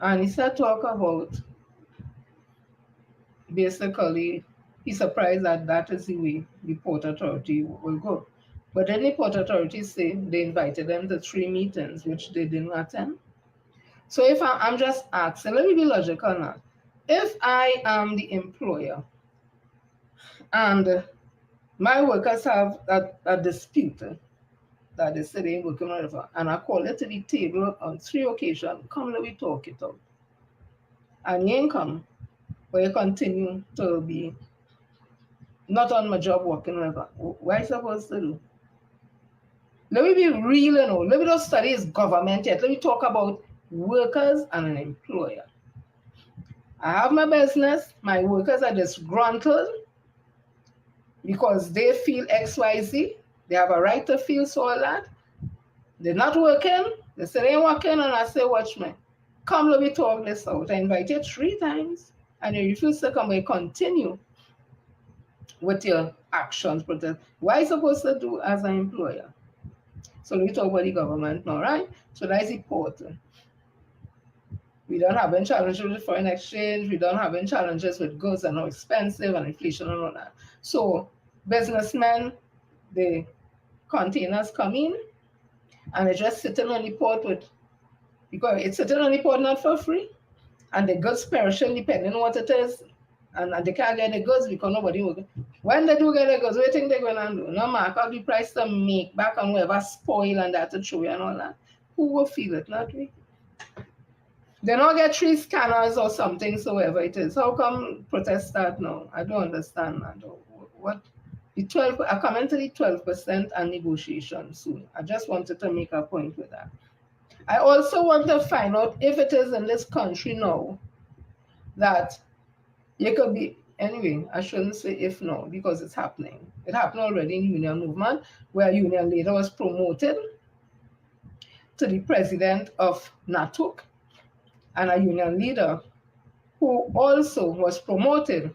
And he said talk about basically he's surprised that that is the way the Port Authority will go. But then the Port Authority say they invited them to 3 meetings, which they didn't attend. So if I'm just asking, let me be logical now. If I am the employer and my workers have a dispute that they say they ain't working whatever, and I call it to the table on 3 occasions, come let me talk it out. And you ain't come, but you continue to be not on my job working whatever. What are you supposed to do? Let me be real, let me not study his government yet. Let me talk about workers and an employer. I have my business, my workers are disgruntled because they feel XYZ. They have a right to feel so that. They're not working. They say they ain't working, and I say, watch me. Come, let me talk this out. I invite you 3 times, and you refuse to come and continue with your actions. What are you supposed to do as an employer? So let me talk about the government now, right? So that's important. don't have any challenges with foreign exchange. We don't have any challenges with goods and how expensive and inflation and all that. So businessmen, the containers come in and they just sitting on the port because it's sitting on the port not for free. And the goods perishing depending on what it is. And they can't get the goods because nobody will. When they do get the goods, what do you think they're going to do? No mark up the price to make back on whatever spoil and that to show you and all that. Who will feel it? Not we. They don't get 3 scanners or something, so whatever it is. How come protest start now? I don't understand that. What the 12? I come into the 12% and negotiation soon. I just wanted to make a point with that. I also want to find out if it is in this country now that you could be, anyway, I shouldn't say if no, because it's happening. It happened already in union movement, where a union leader was promoted to the president of NATUC, and a union leader who also was promoted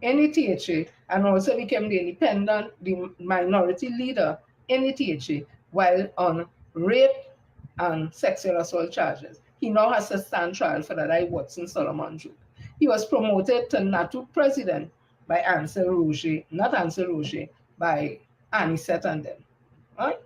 in the THA and also became the minority leader in the THA while on rape and sexual assault charges. He now has to stand trial for that Watson Solomon Juke. He was promoted to NATUC president by Ansel Roger, not Ansel Roger, by Anisette and them. Right?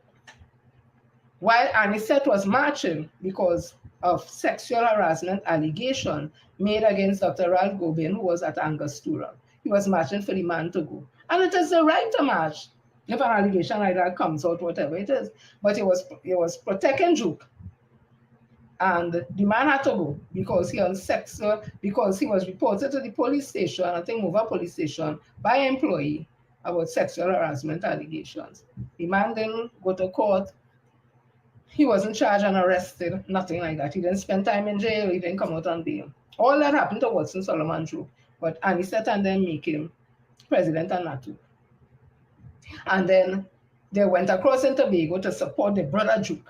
While Anisette was marching because of sexual harassment allegation made against Dr. Ralph Gobin, who was at Angostura. He was marching for the man to go. And it is the right to march if an allegation like that comes out, whatever it is. But it was protecting Juke. And the man had to go because he was reported to the police station, I think Mova police station, by an employee about sexual harassment allegations. The man didn't go to court. He wasn't charged and arrested, nothing like that. He didn't spend time in jail, he didn't come out on bail. All that happened to Watson Solomon Juke, but Anisette and them make him president of NATUC. And then they went across in Tobago to support the brother Juke.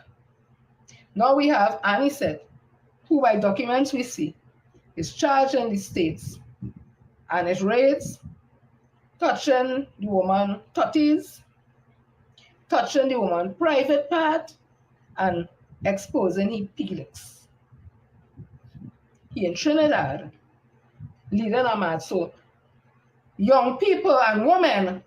Now we have Anisette, who by documents we see is charged in the States and it raids, touching the woman tutties, touching the woman private part, and exposing his peelings. He in Trinidad, leading a march. So young people and women,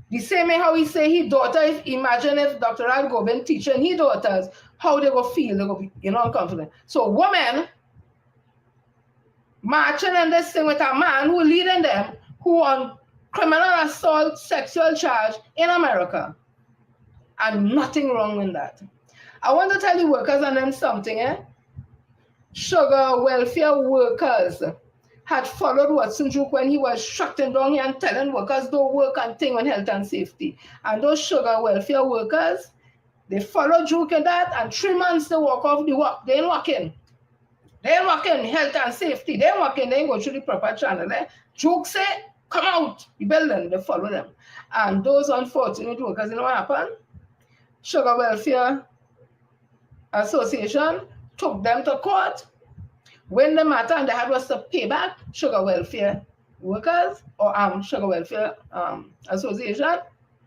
the same way how we say his daughter, imagine if Dr. Al Gobin teaching his daughters, how they go feel, they go be, confident. So women marching in this thing with a man who leading them, who on criminal assault, sexual charge in America. And nothing wrong with that. I want to tell you workers and them something, Sugar welfare workers had followed Watson Juke when he was shutting down here and telling workers don't work and thing on health and safety. And those sugar welfare workers, they followed Juke in that, and 3 months they walk off the work. They ain't working. They ain't working health and safety. They ain't working. They ain't go through the proper channel. Juke say, come out the building. They follow them. And those unfortunate workers, you know what happened? Sugar Welfare Association took them to court. When the matter and they had was to pay back sugar welfare workers or Sugar Welfare Association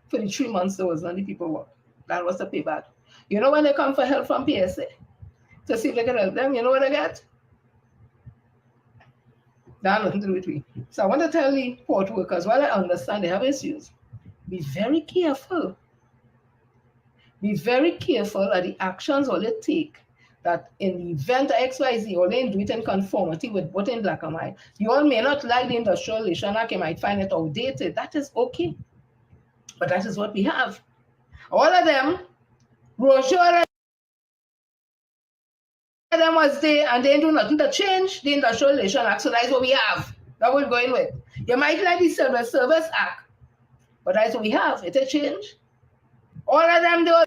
for the 3 months there was none of the people work. That was the payback. You know when they come for help from PSA to see if they can help them, you know what they get? That nothing to do with me. So I want to tell the port workers, while I understand they have issues, be very careful. Be very careful of the actions all they take. That in the event of XYZ, or they do it in conformity with what in black and white. You all may not like the Industrial Relations Act, you might find it outdated. That is okay. But that is what we have. All of them, Roger, all of them was there and they didn't do nothing to change the Industrial Relations Act. So that's what we have. That we're going with. You might like the Civil Service Act, but that's what we have. It's a change. All of them, they were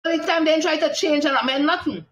Every time they try to change and amend nothing.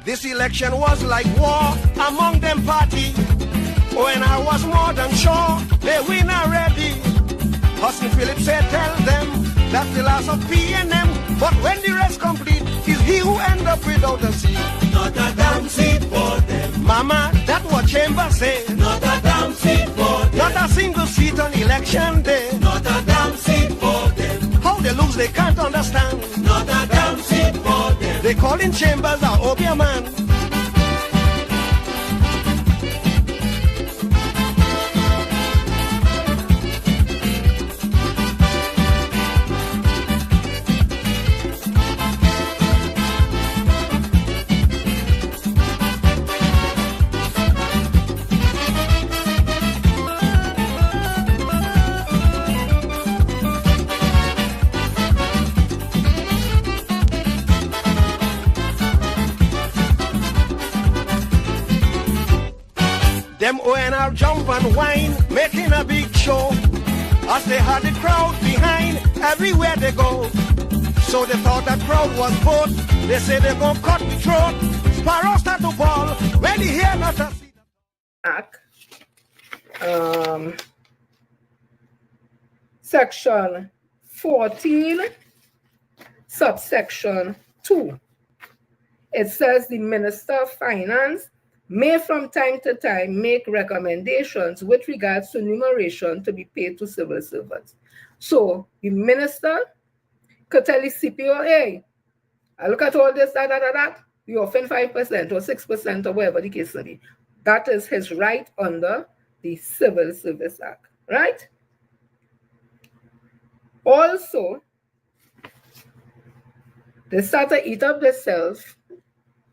This election was like war among them party. When I was more than sure they win already. Hudson Phillips said, tell them that's the last of P&M. But when the rest complete, is he who end up without a seat. Not a damn seat for them. Mama, that's what Chambers said. Not a damn seat for them. Not a single seat on election day. Not a damn seat for them. How they lose, they can't understand. Not a damn seat for them. They call in Chambers a Obia man. jump and whine, making a big show. As they had the crowd behind, everywhere they go. So they thought that crowd was both. They say they're gonna cut the throat. Sparrows start to ball when they hear not a section 14, subsection 2. It says the Minister of Finance may from time to time make recommendations with regards to remuneration to be paid to civil servants. So the minister could tell the CPO, hey, I look at all this, that, you offend 5% or 6% or whatever the case may be. That is his right under the Civil Service Act, right? Also, they start to eat up themselves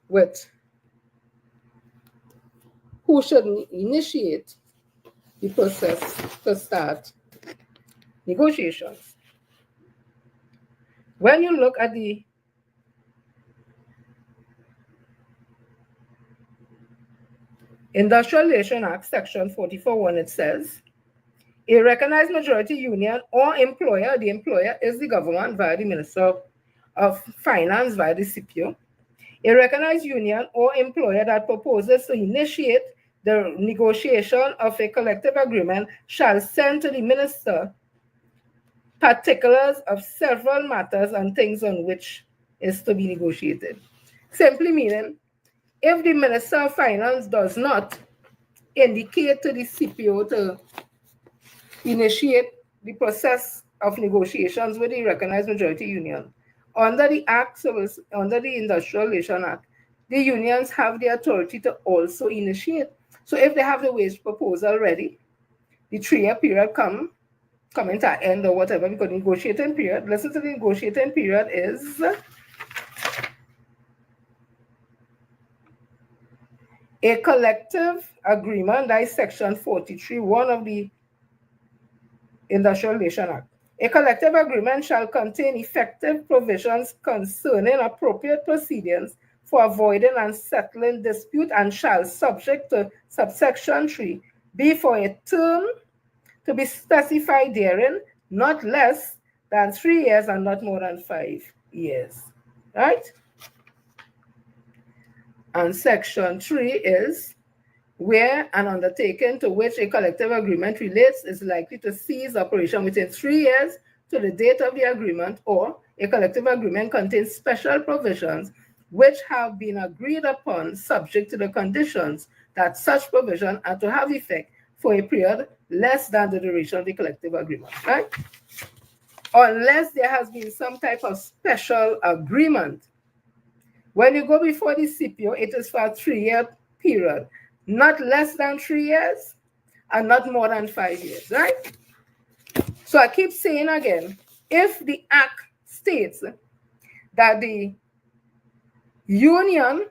with who should initiate the process to start negotiations. When you look at the Industrial Relations Act, Section 44(1), it says, a recognized majority union or employer, the employer is the government via the Minister of Finance via the CPO, a recognized union or employer that proposes to initiate the negotiation of a collective agreement shall send to the minister particulars of several matters and things on which is to be negotiated. Simply meaning, if the Minister of Finance does not indicate to the CPO to initiate the process of negotiations with the recognized majority union, under the Act, under the Industrial Relations Act, the unions have the authority to also initiate. So if they have the wage proposal ready, the 3-year period coming to an end or whatever, because the negotiating period, listen to the negotiating period is a collective agreement, that is Section 43(1) of the Industrial Relations Act. A collective agreement shall contain effective provisions concerning appropriate proceedings for avoiding and settling dispute and shall, subject to subsection 3, be for a term to be specified therein, not less than 3 years and not more than 5 years, right? And section 3 is where an undertaking to which a collective agreement relates is likely to cease operation within 3 years to the date of the agreement, or a collective agreement contains special provisions which have been agreed upon subject to the conditions that such provision are to have effect for a period less than the duration of the collective agreement, right? Unless there has been some type of special agreement. When you go before the CPO, it is for a 3-year period, not less than 3 years and not more than 5 years, right? So I keep saying again, if the Act states that the union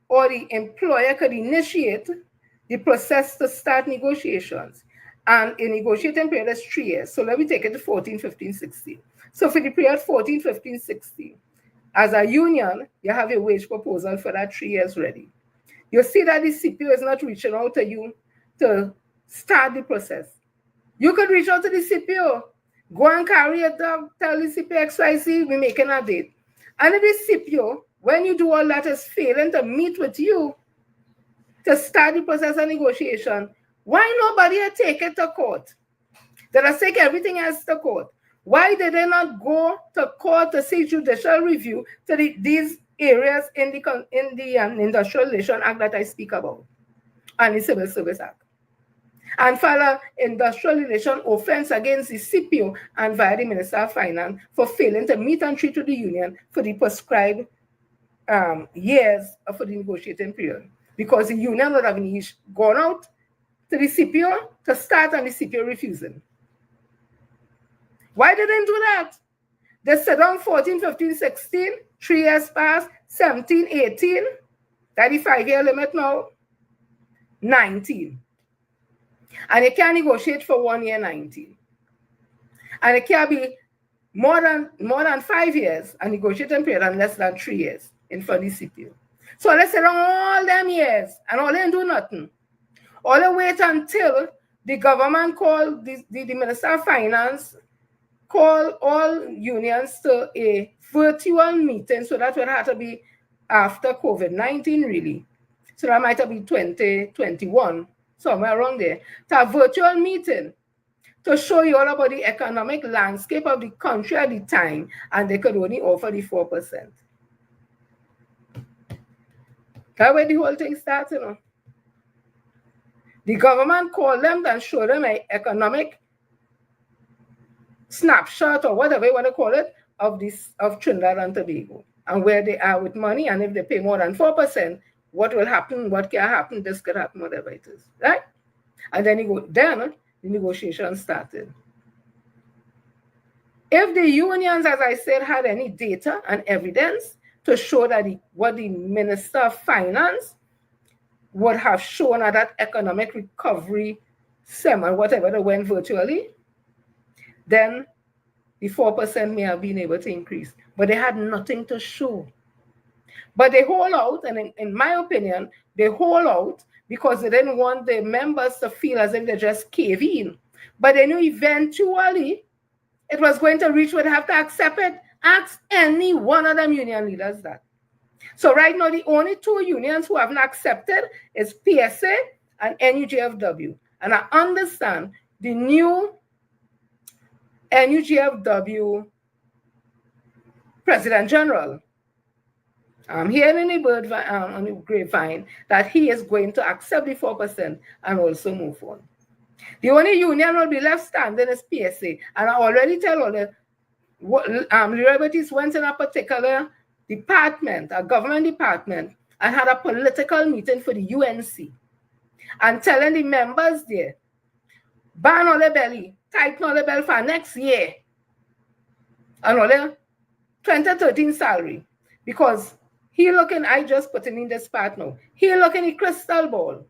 or the employer could initiate the process to start negotiations, and a negotiating period is 3 years. So let me take it to 14, 15, 16. So for the period 14, 15, 16, as a union, you have a wage proposal for that 3 years ready. You see that the CPO is not reaching out to you to start the process. You could reach out to the CPO, go and carry it up, tell the CPO XYZ, we're making a date. And if the CPO, when you do all that, is failing to meet with you to start the process of negotiation, why nobody take it to court? Did I take everything else to court? Why did they not go to court to see judicial review to these areas in the Industrial Relations Act that I speak about, and the Civil Service Act, and file an industrial relation offense against the CPO and via the Minister of Finance for failing to meet and treat with the union for the prescribed years for the negotiating period? Because the union would have gone out to the CPO to start and the CPO refusing. Why didn't do that? They sit down 14, 15, 16, 3 years passed, 17, 18, that's the 5-year limit now, 19. And you can't negotiate for 1 year, 19. And it can't be more than 5 years, a negotiating period, and less than 3 years in front of the CPO. So let's sit down all them years, and all they do nothing. All the wait until the government called the Minister of Finance, call all unions to a virtual meeting, so that would have to be after COVID-19 really. So that might have been 2021, somewhere around there. To a virtual meeting to show you all about the economic landscape of the country at the time, and they could only offer the 4%. That's where the whole thing started. The government called them and showed them an economic snapshot or whatever you want to call it of Trinidad and Tobago and where they are with money, and if they pay more than 4%, what will happen, what can happen, this could happen, whatever it is, right? And then the negotiation started. If the unions, as I said, had any data and evidence to show that what the Minister of Finance would have shown at that economic recovery seminar, whatever they went virtually, then the 4% may have been able to increase. But they had nothing to show. But they hold out, and in my opinion, they hold out because they didn't want the members to feel as if they just cave in. But they knew eventually it was going to reach where they have to accept it. Ask any one of them union leaders that. So right now, the only two unions who haven't accepted is PSA and NUGFW. And I understand the new NUGFW President General, I'm hearing on the grapevine that he is going to accept the 4% and also move on. The only union will be left standing is PSA. And I already tell all the liberties went in a particular department, a government department, and had a political meeting for the UNC and telling the members there, ban all the belly, tighten all the belt for next year and all the 2013 salary, because he looking, I just put in this part now, he looking at crystal ball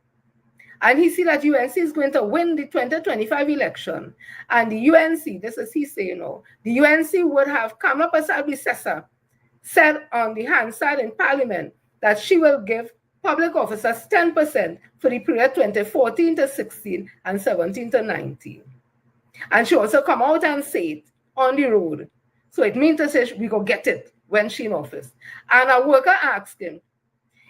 and he see that UNC is going to win the 2025 election, and the UNC, this is he saying now, the UNC would have come up as Albicessa said on the Hansard in Parliament that she will give public officers 10% for the period 2014 to 16 and 17 to 19. And she also come out and say it on the road. So it means to say we go get it when she in office. And a worker asked him,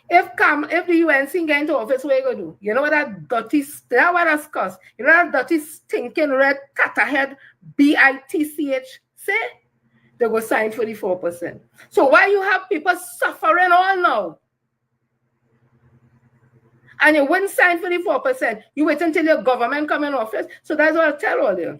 if the UNC get into office, what you gonna do? You know what that dirty, that what that's cost? You know that dirty stinking red catterhead BITCH say? They go sign for the 4%. So why you have people suffering all now? And you wouldn't sign for the 4%. You wait until your government come in office. So that's what I tell all you.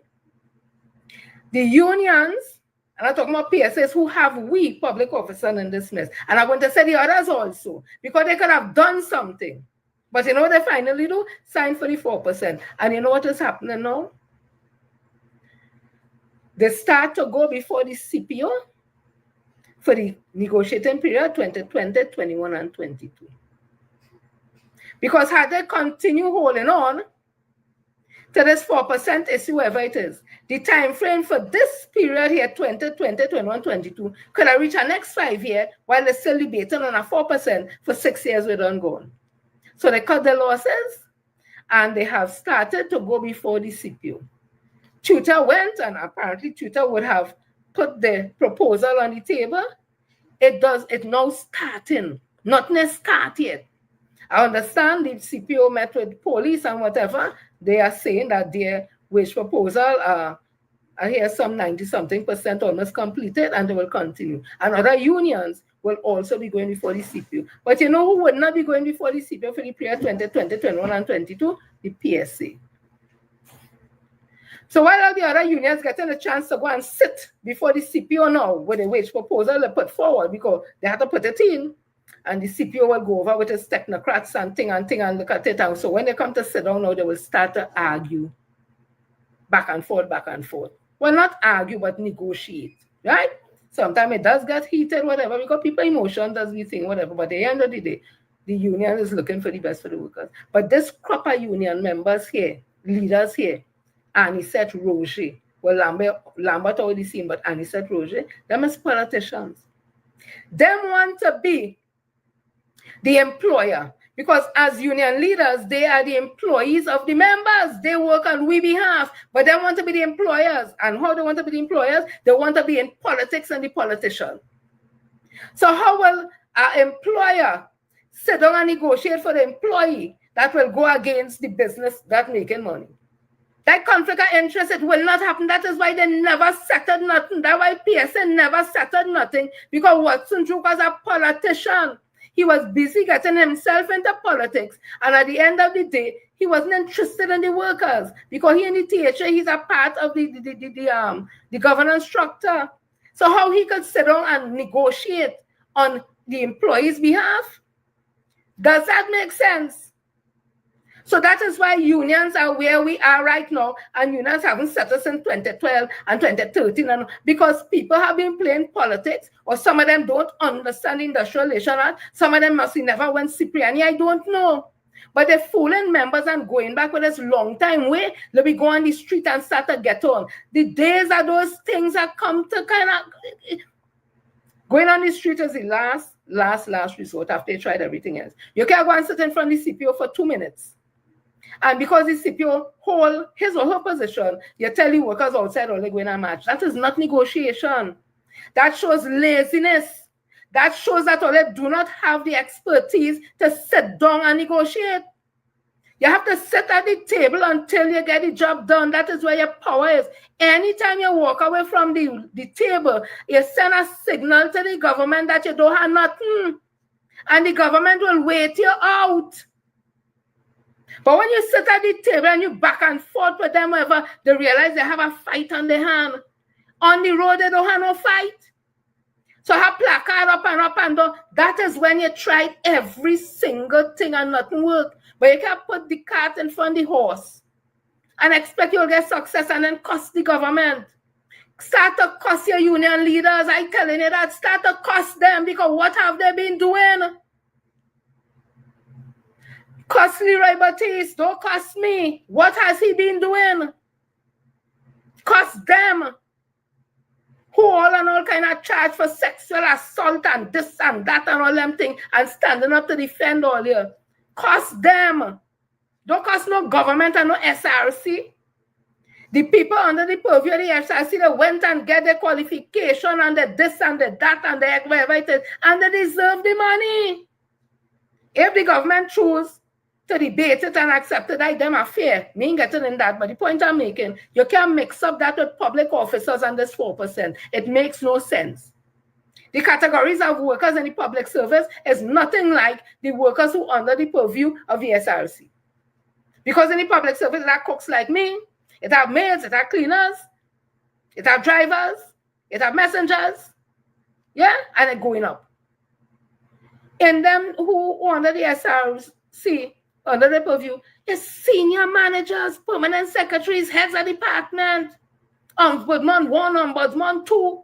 The unions, and I'm talking about PSAs who have we public officers in this mess. And I'm going to say the others also, because they could have done something. But you know what they finally do? Sign for the 4%. And you know what is happening now? They start to go before the CPO for the negotiating period 2020, 21, and 22. Because had they continue holding on to this 4% issue, whoever it is, the time frame for this period here, 2020, 21, 22, could have reached our next 5 years while they're still debating on a 4% for 6 years with ongoing. So they cut the losses and they have started to go before the CPO. Tutor went, and apparently Tutor would have put the proposal on the table. It's now starting, not start yet. I understand the CPO met with police and whatever. They are saying that their wage proposal, I hear some 90-something% almost completed, and they will continue. And other unions will also be going before the CPO. But you know who would not be going before the CPO for the period 2020, 21, and 22? The PSA. So while all the other unions getting a chance to go and sit before the CPO now with a wage proposal they put forward because they have to put it in, and the CPO will go over with his technocrats and thing and look at it. And so when they come to sit down now, they will start to argue back and forth. Well, not argue, but negotiate, right? Sometimes it does get heated, whatever, because people emotion does the thing, whatever. But at the end of the day, the union is looking for the best for the workers. But this crop of union members here, leaders here, Anisette Roger, well, Lambert already seen, but Anisette Roger, them as politicians. Them want to be the employer. Because as union leaders, they are the employees of the members. They work on we behalf, but they want to be the employers. And how they want to be the employers? They want to be in politics and the politician. So how will an employer sit down and negotiate for the employee that will go against the business that's making money? That conflict of interest, it will not happen. That is why they never settled nothing. That's why PSA never settled nothing, because Watson Duke was a politician. He was busy getting himself into politics. And at the end of the day, he wasn't interested in the workers, because he in the THA, he's a part of the governance structure. So how he could sit down and negotiate on the employees' behalf? Does that make sense? So that is why unions are where we are right now, and unions haven't set us in 2012 and 2013, and because people have been playing politics, or some of them don't understand Industrial Relation Act, some of them must never went Cipriani, I don't know. But they're fooling members and going back with this long time way. Let me go on the street and start to get on. The days of those things have come to kind of... Going on the street is the last resort after they tried everything else. You can't go and sit in front of the CPO for 2 minutes. And because the CPO hold his or her position, you tell the workers outside all they're going to match. That is not negotiation. That shows laziness. That shows that all they do not have the expertise to sit down and negotiate. You have to sit at the table until you get the job done. That is where your power is. Anytime you walk away from the table, you send a signal to the government that you don't have nothing. And the government will wait you out. But when you sit at the table and you back and forth with them, wherever, they realize they have a fight on their hand. On the road, they don't have no fight. So have placard up and down. That is when you try every single thing and nothing works. But you can't put the cart in front of the horse and expect you'll get success and then cost the government. Start to cost your union leaders. I'm telling you that. Start to cost them, because what have they been doing? Costly Baptiste, don't cost me. What has he been doing? Cost them. Who all kind of charge for sexual assault and this and that and all them things and standing up to defend all here. Cost them. Don't cost no government and no SRC. The people under the purview of the SRC, they went and get their qualification and the this and the that and the whatever it is, and they deserve the money. If the government choose to debate it and accept it, I them affair. Me ain't getting in that, but the point I'm making, you can't mix up that with public officers and this 4%. It makes no sense. The categories of workers in the public service is nothing like the workers who are under the purview of the SRC. Because in the public service, it have cooks like me, it have maids, it have cleaners, it have drivers, it have messengers, yeah, and it's going up. In them who are under the SRC, under the purview, is senior managers, permanent secretaries, heads of department, ombudsman 1, ombudsman 2,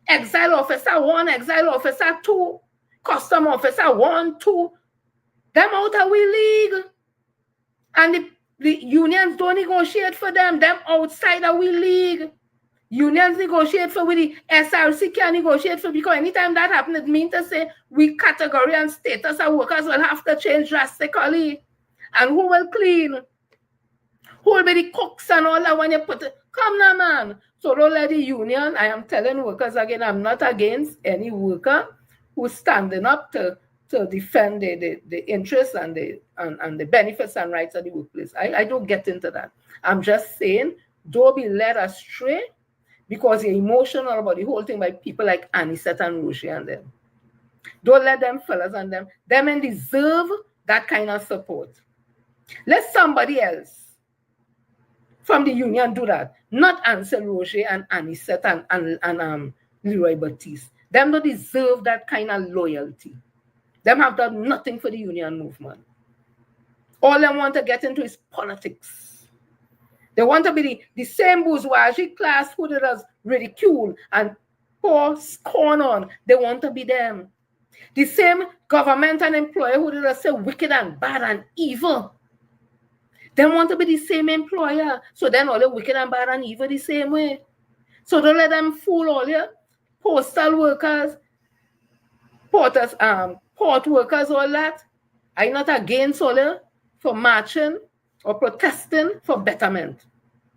exile officer 1, exile officer 2, custom officer 1, 2. Them out of we league. And the unions don't negotiate for them. Them outside of we league. Unions negotiate for, with the SRC can negotiate for, because anytime that happens, it means to say we category and status of workers will have to change drastically. And who will clean? Who will be the cooks and all that when you put it? Come now, man. So don't let the union, I am telling workers again, I'm not against any worker who's standing up to defend the interests and the benefits and rights of the workplace. I don't get into that. I'm just saying, don't be led astray because you're emotional about the whole thing by people like Anisette and Roshi and them. Don't let them fellas and them men deserve that kind of support. Let somebody else from the union do that. Not Ansel Roche and Anisette and Leroy Baptiste. Them don't deserve that kind of loyalty. Them have done nothing for the union movement. All they want to get into is politics. They want to be the same bourgeoisie class who did us ridicule and pour scorn on. They want to be them. The same government and employer who did us say wicked and bad and evil. They want to be the same employer. So then all the wicked and bad and evil the same way. So don't let them fool all your postal workers, porters, port workers, all that. I'm not against all for marching or protesting for betterment.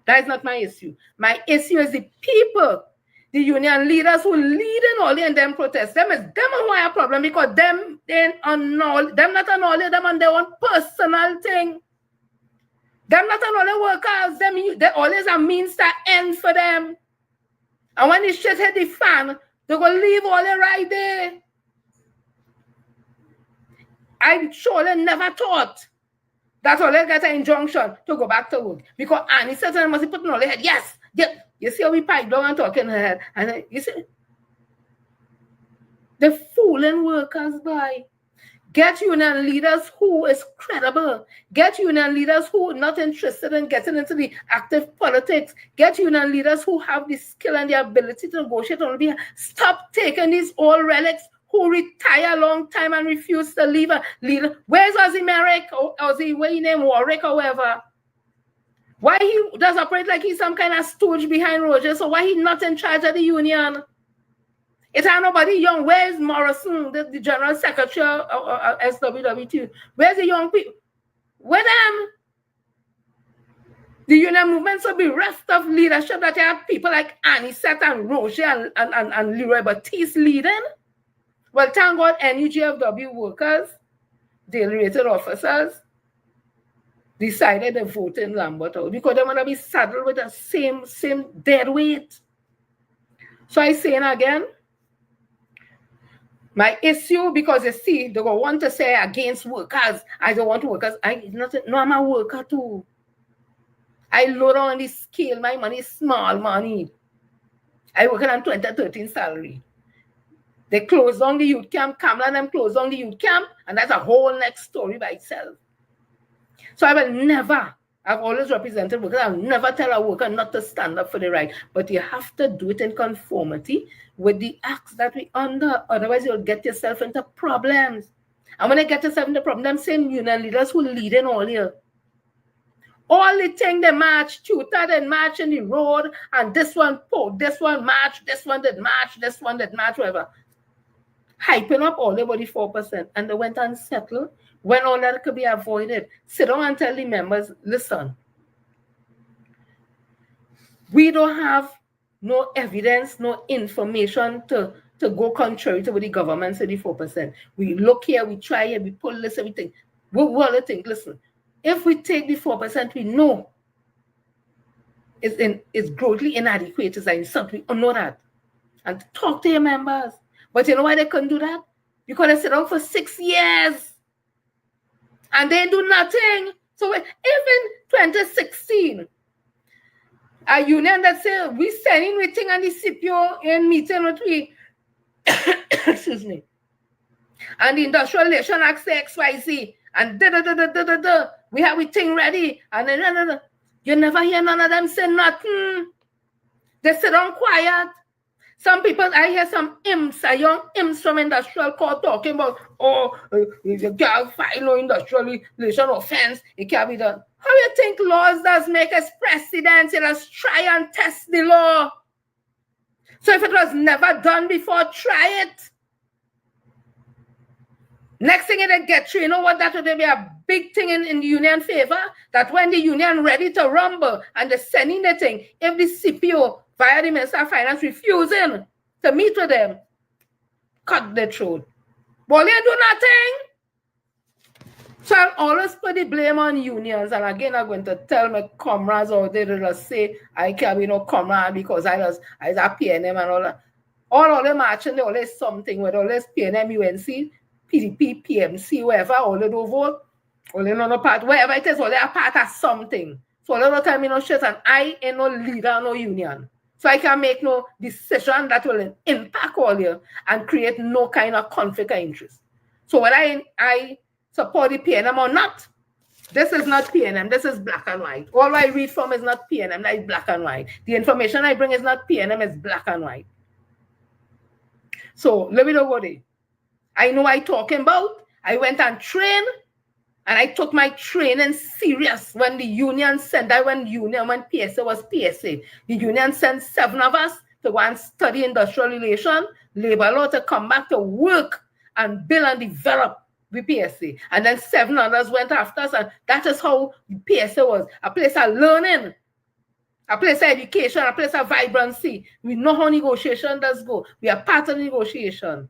That is not my issue. My issue is the people, the union leaders who lead in all and them protest. Them who have a problem because them not annul them on their own personal thing. Them not annul workers. They always a means to end for them. And when the shit hit the fan, they go leave all the right there. I surely never thought that all they get an injunction to go back to work. Because Annie said to must put on their head, yes. You see how we pipe down and talk in her head. And you see, the fooling workers by. Get union leaders who is credible. Get union leaders who are not interested in getting into the active politics. Get union leaders who have the skill and the ability to negotiate on behalf. Stop taking these old relics who retire a long time and refuse to leave. Where's Ozzy Merrick or Ozzy, what he name, Warwick or whatever? Why he does operate like he's some kind of stooge behind Roger? So why he not in charge of the union? It ain't nobody young. Where's Morrison, the general secretary of SWWT? Where's the young people? Where them? The union movement should be reft of leadership that you have people like Anisette and Roger and Leroy Batiste leading. Well, thank God, NUGFW workers, the rated officers, decided to vote in Lambert out because they want to be saddled with the same dead weight. So I say again, my issue, because you see, they will want to say against workers. I don't want workers. I'm a worker too. I load on the scale. My money is small money. I work on 2013 salary. They closed down the youth camp. Kamla and them closed down the youth camp. And that's a whole next story by itself. So I will never, I've always represented workers. I'll never tell a worker not to stand up for the right. But you have to do it in conformity with the acts that we under. Otherwise, you'll get yourself into problems. And when you get yourself into problems, them same union leaders who lead in all here. All the thing they march, tutor, they march in the road, and this one march, this one did march, this one did march, whatever. Hyping up all the body 4%. And they went and settled when all that could be avoided. Sit down and tell the members, listen, we don't have no evidence, no information to go contrary to what the government said, the 4%. We look here, we try here, we pull this, everything. We all think, listen, if we take the 4%, we know it's grossly inadequate, it's insult, we know that. And talk to your members. But you know why they couldn't do that? Because they sit down for 6 years. And they do nothing. So even 2016, a union that said we sending meeting and the CPO in meeting with we, excuse me, and the Industrial Relation Act say XYZ, and we have a thing ready, and then you never hear none of them say nothing. They sit down quiet. Some people, I hear some imps, a young imps from industrial court talking about, you can't file no industrial relation offense, it can't be done. How do you think laws does make us president? Let us try and test the law. So if it was never done before, try it. Next thing it get through, you know what, that would be a big thing in the union favor, that when the union ready to rumble and they're sending the thing, if the CPO via the Minister of Finance refusing to meet with them, cut the throat. But they do nothing. So I'll always put the blame on unions. And again, I'm going to tell my comrades out there to say, I can't be no comrade because I was a PNM and all that. All them marching, they always something with always PNM, UNC, PDP, PMC, wherever, all they do vote, all they no part, wherever it is, all they are part of something. So all the time, no shit, and I ain't no leader, no union. So I can make no decision that will impact all you and create no kind of conflict of interest. So whether I support the PNM or not, this is not PNM, this is black and white. All I read from is not PNM, that is black and white. The information I bring is not PNM, it's black and white. So let me know what it is. I know I talking about. I went and trained, and I took my training serious when the union sent, when PSA was PSA. The union sent 7 of us to go and study industrial relation, labor law, to come back to work and build and develop with PSA. And then 7 others went after us, and that is how PSA was. A place of learning, a place of education, a place of vibrancy. We know how negotiation does go. We are part of negotiation.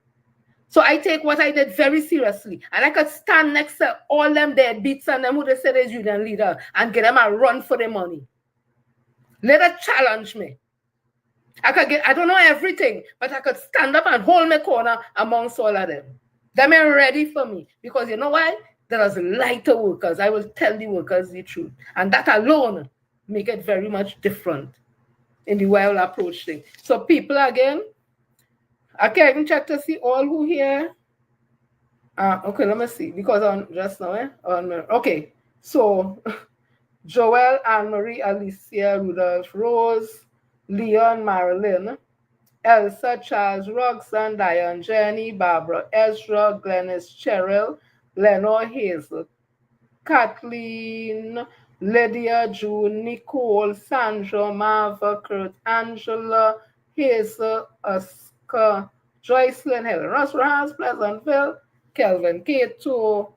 So I take what I did very seriously. And I could stand next to all them deadbeats and them who they said is union leader and get them a run for the money. Let them challenge me. I don't know everything, but I could stand up and hold my corner amongst all of them. They are ready for me. Because you know why? There is lighter workers. I will tell the workers the truth. And that alone make it very much different in the way I will approach things. So people, again, I can't even check to see all who here. Okay, let me see. Because on just now, okay. So Joel, Anne-Marie, Alicia, Rudolph, Rose, Leon, Marilyn, Elsa, Charles, Roxanne, Diane, Jenny, Barbara, Ezra, Glennis, Cheryl, Lenore, Hazel, Kathleen, Lydia, June, Nicole, Sandra, Marva, Kurt, Angela, Hazel, Oscar, Joycelyn, Helen, Ross, Rahans, Pleasantville, Kelvin, Kato,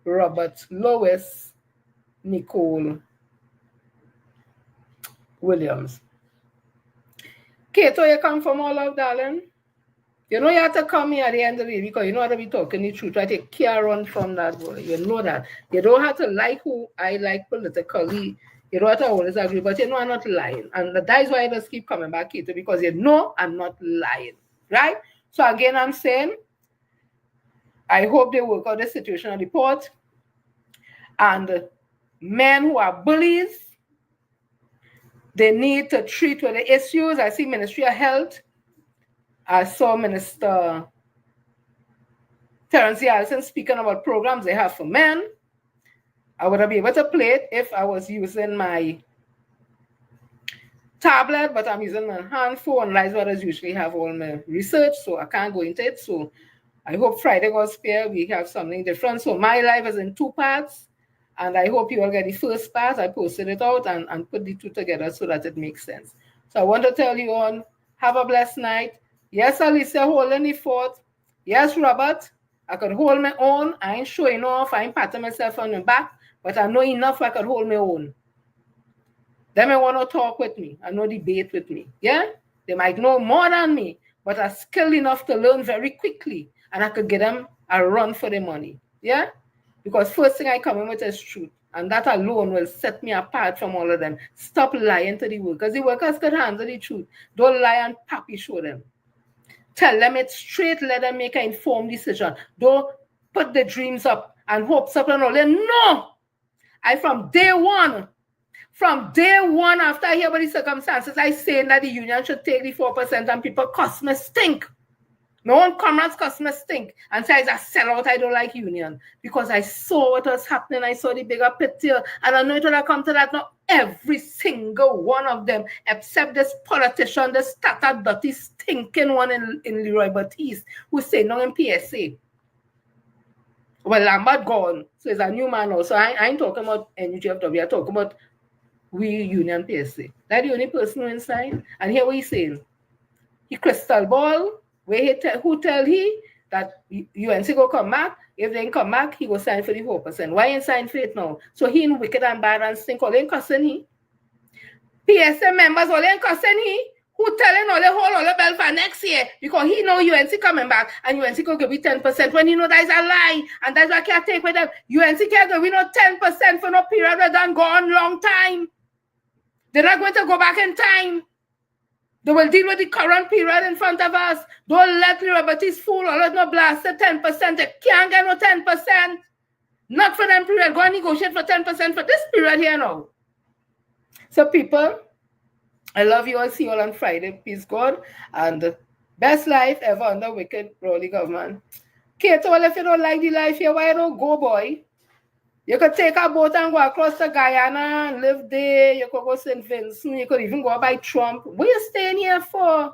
Robert, Lois, Nicole, Williams. Kato, you come from all of, darling? You know you have to come here at the end of the day because you know how to be talking the truth. I take care on from that boy. You know that. You don't have to like who I like politically. You don't have to always agree, but you know I'm not lying. And that is why I just keep coming back here, because you know I'm not lying. Right? So again, I'm saying, I hope they work out the situation at the port. And men who are bullies, they need to treat with the issues. I see Ministry of Health. I saw Minister Terence Allison speaking about programs they have for men. I would have been able to play it if I was using my tablet, but I'm using my hand phone. Liza Waters usually have all my research, so I can't go into it. So I hope Friday goes fair. We have something different. So my live is in 2 parts, and I hope you all get the first part. I posted it out and put the 2 together so that it makes sense. So I want to tell you all, have a blessed night. Yes, Alicia, holding the fort. Yes, Robert, I could hold my own. I ain't showing off. I ain't patting myself on the back, but I know enough I could hold my own. They may want to talk with me and no debate with me. Yeah? They might know more than me, but I'm skilled enough to learn very quickly, and I could get them a run for the money. Yeah? Because first thing I come in with is truth, and that alone will set me apart from all of them. Stop lying to the workers. The workers could handle the truth. Don't lie and pappy show them. Tell them it straight, let them make an informed decision. Don't put the dreams up and hopes up and all. No! From day one, after I hear about the circumstances, I say that the union should take the 4% and people cuss me stink. My own comrades cuss me stink and say I sell out, I don't like union. Because I saw what was happening, I saw the bigger picture, and I know it will come to that now. Every single one of them, except this politician, this tattered, dirty, stinking one in Leroy Baptiste, who's saying no in PSA. Well, Lambert gone, so it's a new man now. So I ain't talking about NUGFW, I'm talking about we union PSA. That's the only person inside. And here what he's saying. He crystal ball, where who tell he that UNC go come back. If they come back, he go sign for the 4%. Why ain't sign for it now? So he in wicked and bad and stink. All in cussing he. PSA members all in cussing he. Who telling all the whole all the bell for next year? Because he know UNC coming back and UNC go give me 10% when he know that is a lie. And that's why I can't take with them. UNC can't give me no 10% for no period that done gone long time. They're not going to go back in time. They will deal with the current period in front of us. Don't let Leroy Baptiste fool or let no blast the 10%. They can't get no 10%. Not for them period. Go and negotiate for 10% for this period here now. So people, I love you all. See you all on Friday. Peace God. And best life ever under wicked Rowley government. Kato, if you don't like the life here, why don't go, boy? You could take a boat and go across to Guyana and live there. You could go St. Vincent. You could even go by Trump. What are you staying here for?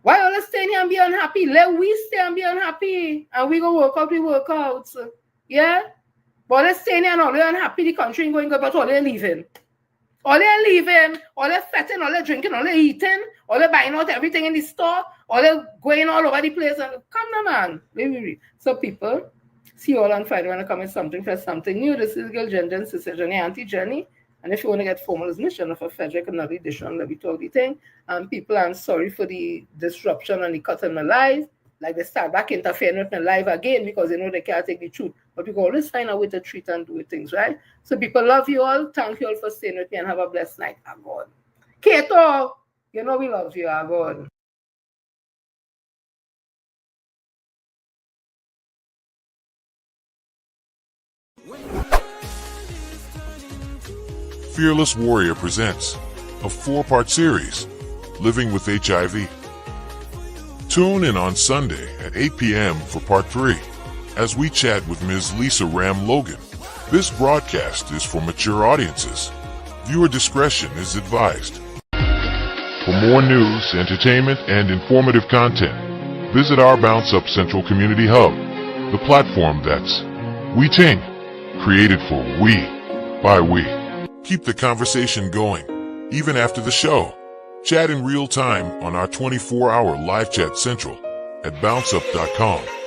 Why are you staying here and be unhappy? Let we stay and be unhappy. And we go work out the workouts. Yeah? But let's stay here and all they're unhappy. The country ain't going good, but all they're leaving. All they're leaving. All they're fetting, all they're drinking, all they're eating. All they're buying out everything in the store. All they're going all over the place. And come on, man. So people, see you all on Friday when I come with something for something new. This is Girl Gender and Sister Journey, Auntie Jenny. And if you want to get formal admission of a Frederick, another edition of We Talk D Ting, people, I'm sorry for the disruption and the cut in my life. Like they start back interfering with my life again because they know they can't take the truth. But we can always find a way to treat and do things, right? So people, love you all. Thank you all for staying with me and have a blessed night. Ah, God. Kato, you know we love you, ah, God. Fearless Warrior presents a 4-part series, Living with HIV. Tune in on Sunday at 8 p.m. for Part 3 as we chat with Ms. Lisa Ram Logan. This broadcast is for mature audiences. Viewer discretion is advised. For more news, entertainment, and informative content, visit our BounXup Central Community Hub, the platform that's We Ting, created for we, by we. Keep the conversation going, even after the show. Chat in real time on our 24-hour live chat central at BounXup.com.